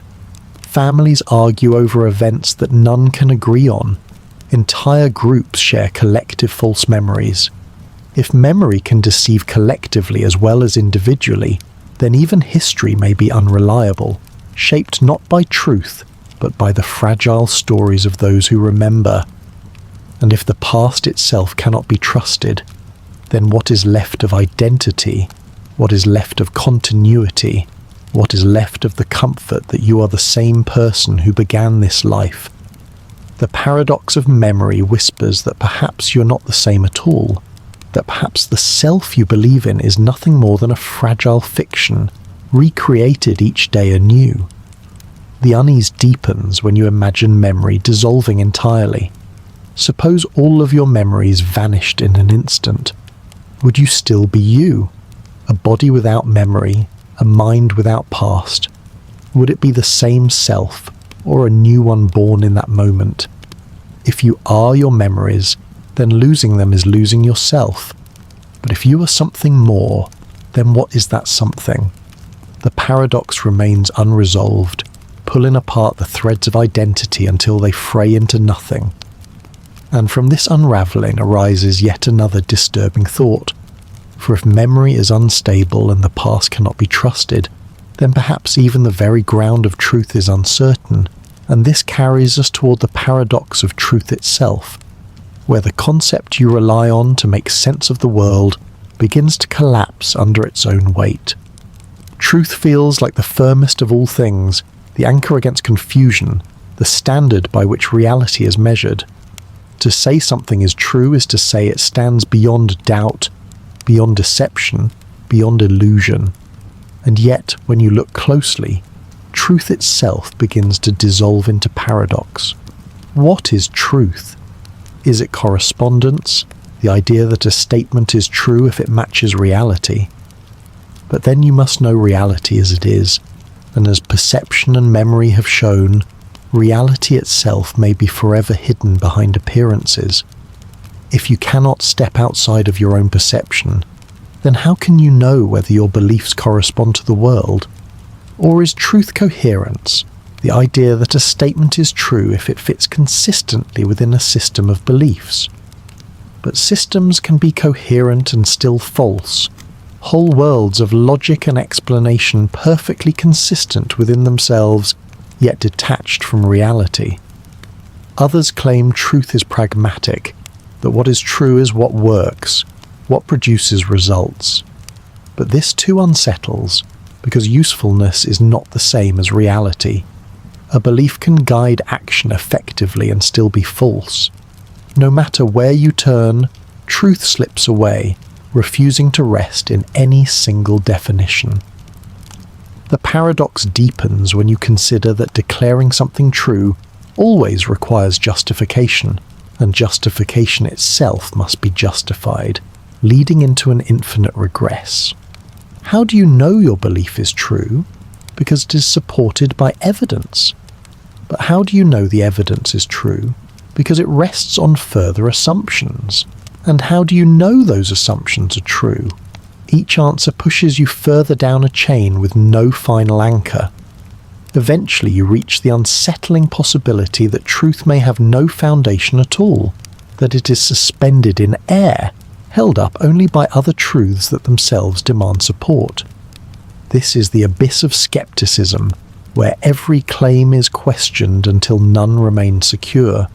Families argue over events that none can agree on. Entire groups share collective false memories. If memory can deceive collectively as well as individually, then even history may be unreliable, shaped not by truth, but by the fragile stories of those who remember. And if the past itself cannot be trusted, then what is left of identity, what is left of continuity, what is left of the comfort that you are the same person who began this life? The paradox of memory whispers that perhaps you're not the same at all, that perhaps the self you believe in is nothing more than a fragile fiction, recreated each day anew. The unease deepens when you imagine memory dissolving entirely. Suppose all of your memories vanished in an instant. Would you still be you? A body without memory, a mind without past? Would it be the same self, or a new one born in that moment? If you are your memories, then losing them is losing yourself. But if you are something more, then what is that something? The paradox remains unresolved, pulling apart the threads of identity until they fray into nothing. And from this unravelling arises yet another disturbing thought. For if memory is unstable and the past cannot be trusted, then perhaps even the very ground of truth is uncertain, and this carries us toward the paradox of truth itself, where the concept you rely on to make sense of the world begins to collapse under its own weight. Truth feels like the firmest of all things, the anchor against confusion, the standard by which reality is measured. To say something is true is to say it stands beyond doubt, beyond deception, beyond illusion. And yet, when you look closely, truth itself begins to dissolve into paradox. What is truth? Is it correspondence, the idea that a statement is true if it matches reality? But then you must know reality as it is, and as perception and memory have shown, reality itself may be forever hidden behind appearances. If you cannot step outside of your own perception, then how can you know whether your beliefs correspond to the world? Or is truth coherence, the idea that a statement is true if it fits consistently within a system of beliefs? But systems can be coherent and still false, whole worlds of logic and explanation perfectly consistent within themselves, yet detached from reality. Others claim truth is pragmatic, that what is true is what works, what produces results. But this too unsettles, because usefulness is not the same as reality. A belief can guide action effectively and still be false. No matter where you turn, truth slips away, refusing to rest in any single definition. The paradox deepens when you consider that declaring something true always requires justification, and justification itself must be justified, leading into an infinite regress. How do you know your belief is true? Because it is supported by evidence. But how do you know the evidence is true? Because it rests on further assumptions. And how do you know those assumptions are true? Each answer pushes you further down a chain with no final anchor. Eventually you reach the unsettling possibility that truth may have no foundation at all, that it is suspended in air, held up only by other truths that themselves demand support. This is the abyss of skepticism, where every claim is questioned until none remain secure.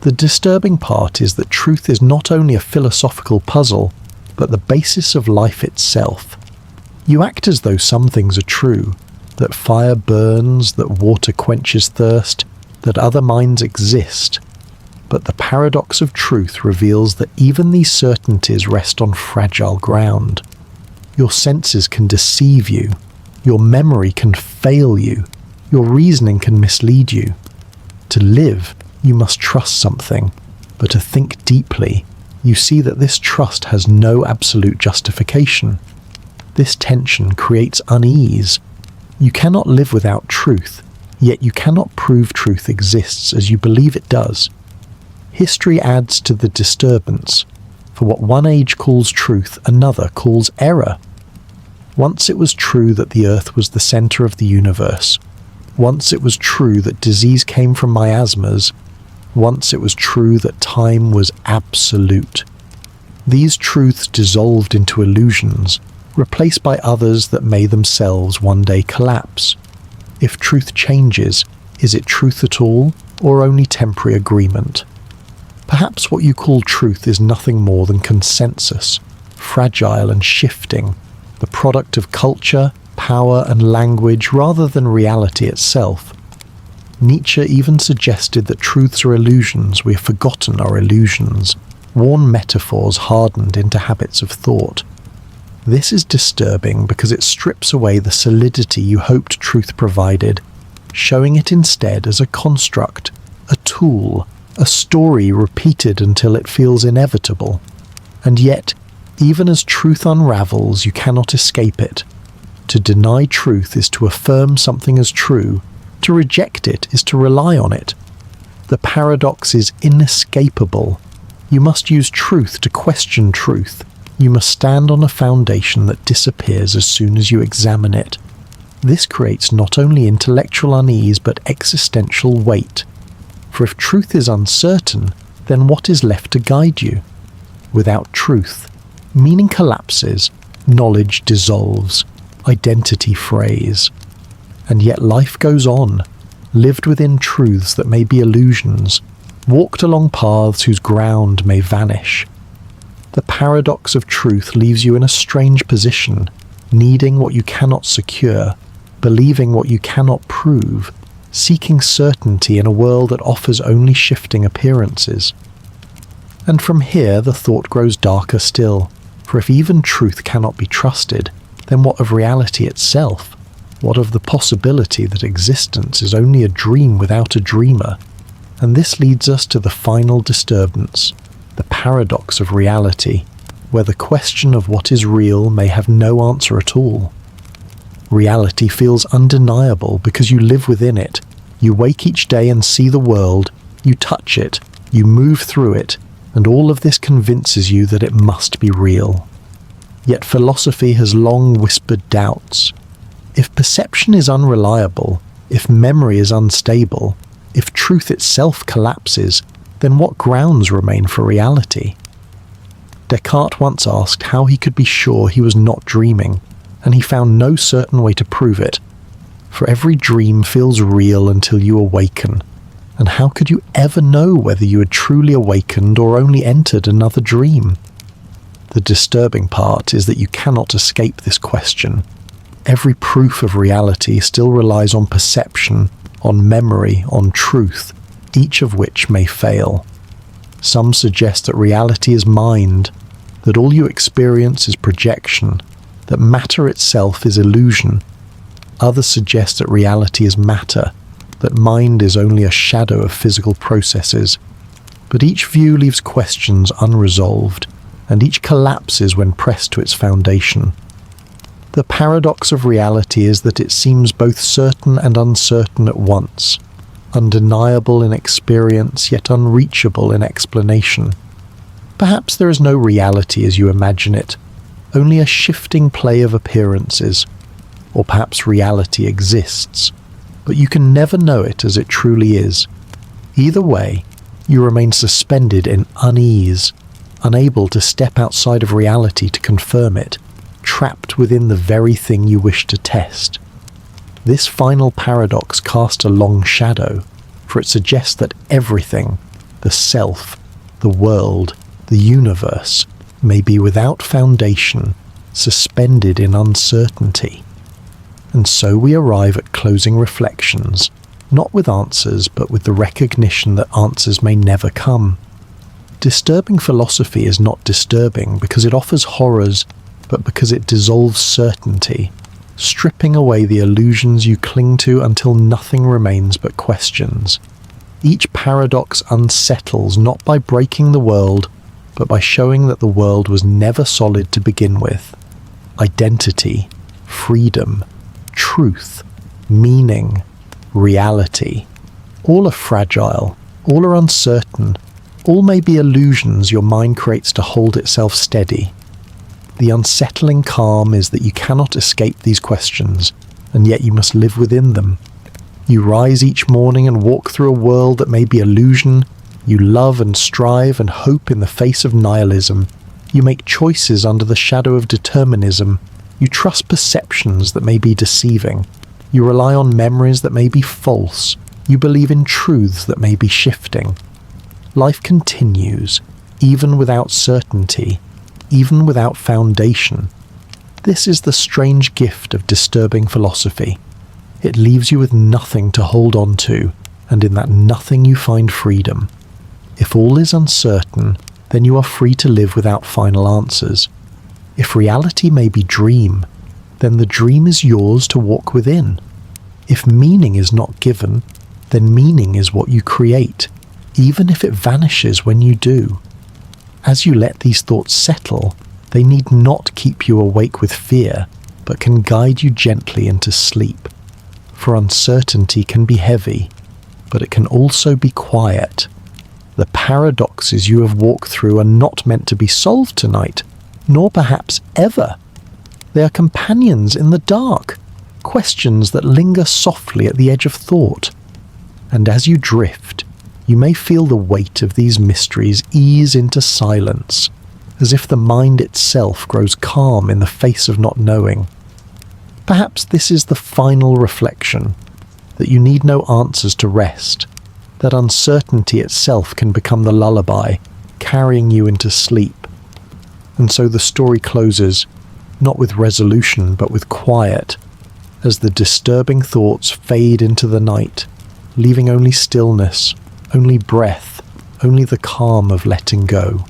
The disturbing part is that truth is not only a philosophical puzzle, but the basis of life itself. You act as though some things are true, that fire burns, that water quenches thirst, that other minds exist. But the paradox of truth reveals that even these certainties rest on fragile ground. Your senses can deceive you, your memory can fail you, your reasoning can mislead you. To live, you must trust something, but to think deeply, you see that this trust has no absolute justification. This tension creates unease. You cannot live without truth, yet you cannot prove truth exists as you believe it does. History adds to the disturbance, for what one age calls truth, another calls error. Once it was true that the earth was the center of the universe. Once it was true that disease came from miasmas. Once it was true that time was absolute. These truths dissolved into illusions, replaced by others that may themselves one day collapse. If truth changes, is it truth at all, or only temporary agreement? Perhaps what you call truth is nothing more than consensus, fragile and shifting, the product of culture, power and language rather than reality itself. Nietzsche even suggested that truths are illusions we have forgotten are illusions, worn metaphors hardened into habits of thought. This is disturbing because it strips away the solidity you hoped truth provided, showing it instead as a construct, a tool, a story repeated until it feels inevitable. And yet, even as truth unravels, you cannot escape it. To deny truth is to affirm something as true. To reject it is to rely on it. The paradox is inescapable. You must use truth to question truth. You must stand on a foundation that disappears as soon as you examine it. This creates not only intellectual unease but existential weight. For if truth is uncertain, then what is left to guide you? Without truth, meaning collapses, knowledge dissolves, identity frays. And yet life goes on, lived within truths that may be illusions, walked along paths whose ground may vanish. The paradox of truth leaves you in a strange position, needing what you cannot secure, believing what you cannot prove, seeking certainty in a world that offers only shifting appearances. And from here the thought grows darker still, for if even truth cannot be trusted, then what of reality itself? What of the possibility that existence is only a dream without a dreamer? And this leads us to the final disturbance, the paradox of reality, where the question of what is real may have no answer at all. Reality feels undeniable because you live within it. You wake each day and see the world, you touch it, you move through it, and all of this convinces you that it must be real. Yet philosophy has long whispered doubts. If perception is unreliable, if memory is unstable, if truth itself collapses, then what grounds remain for reality? Descartes once asked how he could be sure he was not dreaming, and he found no certain way to prove it. For every dream feels real until you awaken, and how could you ever know whether you had truly awakened or only entered another dream? The disturbing part is that you cannot escape this question. Every proof of reality still relies on perception, on memory, on truth, each of which may fail. Some suggest that reality is mind, that all you experience is projection, that matter itself is illusion. Others suggest that reality is matter, that mind is only a shadow of physical processes. But each view leaves questions unresolved, and each collapses when pressed to its foundation. The paradox of reality is that it seems both certain and uncertain at once, undeniable in experience yet unreachable in explanation. Perhaps there is no reality as you imagine it, only a shifting play of appearances, or perhaps reality exists, but you can never know it as it truly is. Either way, you remain suspended in unease, unable to step outside of reality to confirm it, trapped within the very thing you wish to test. This final paradox casts a long shadow, for it suggests that everything, the self, the world, the universe, may be without foundation, suspended in uncertainty. And so we arrive at closing reflections, not with answers, but with the recognition that answers may never come. Disturbing philosophy is not disturbing because it offers horrors, but because it dissolves certainty, stripping away the illusions you cling to until nothing remains but questions. Each paradox unsettles not by breaking the world, but by showing that the world was never solid to begin with. Identity, freedom, truth, meaning, reality, all are fragile, all are uncertain, all may be illusions your mind creates to hold itself steady. The unsettling calm is that you cannot escape these questions, and yet you must live within them. You rise each morning and walk through a world that may be illusion. You love and strive and hope in the face of nihilism. You make choices under the shadow of determinism. You trust perceptions that may be deceiving. You rely on memories that may be false. You believe in truths that may be shifting. Life continues, even without certainty, even without foundation. This is the strange gift of disturbing philosophy. It leaves you with nothing to hold on to, and in that nothing you find freedom. If all is uncertain, then you are free to live without final answers. If reality may be dream, then the dream is yours to walk within. If meaning is not given, then meaning is what you create, even if it vanishes when you do. As you let these thoughts settle, they need not keep you awake with fear, but can guide you gently into sleep. For uncertainty can be heavy, but it can also be quiet. The paradoxes you have walked through are not meant to be solved tonight, nor perhaps ever. They are companions in the dark, questions that linger softly at the edge of thought. And as you drift, you may feel the weight of these mysteries ease into silence, as if the mind itself grows calm in the face of not knowing. Perhaps this is the final reflection, that you need no answers to rest, that uncertainty itself can become the lullaby, carrying you into sleep. And so the story closes, not with resolution but with quiet, as the disturbing thoughts fade into the night, leaving only stillness, only breath, only the calm of letting go.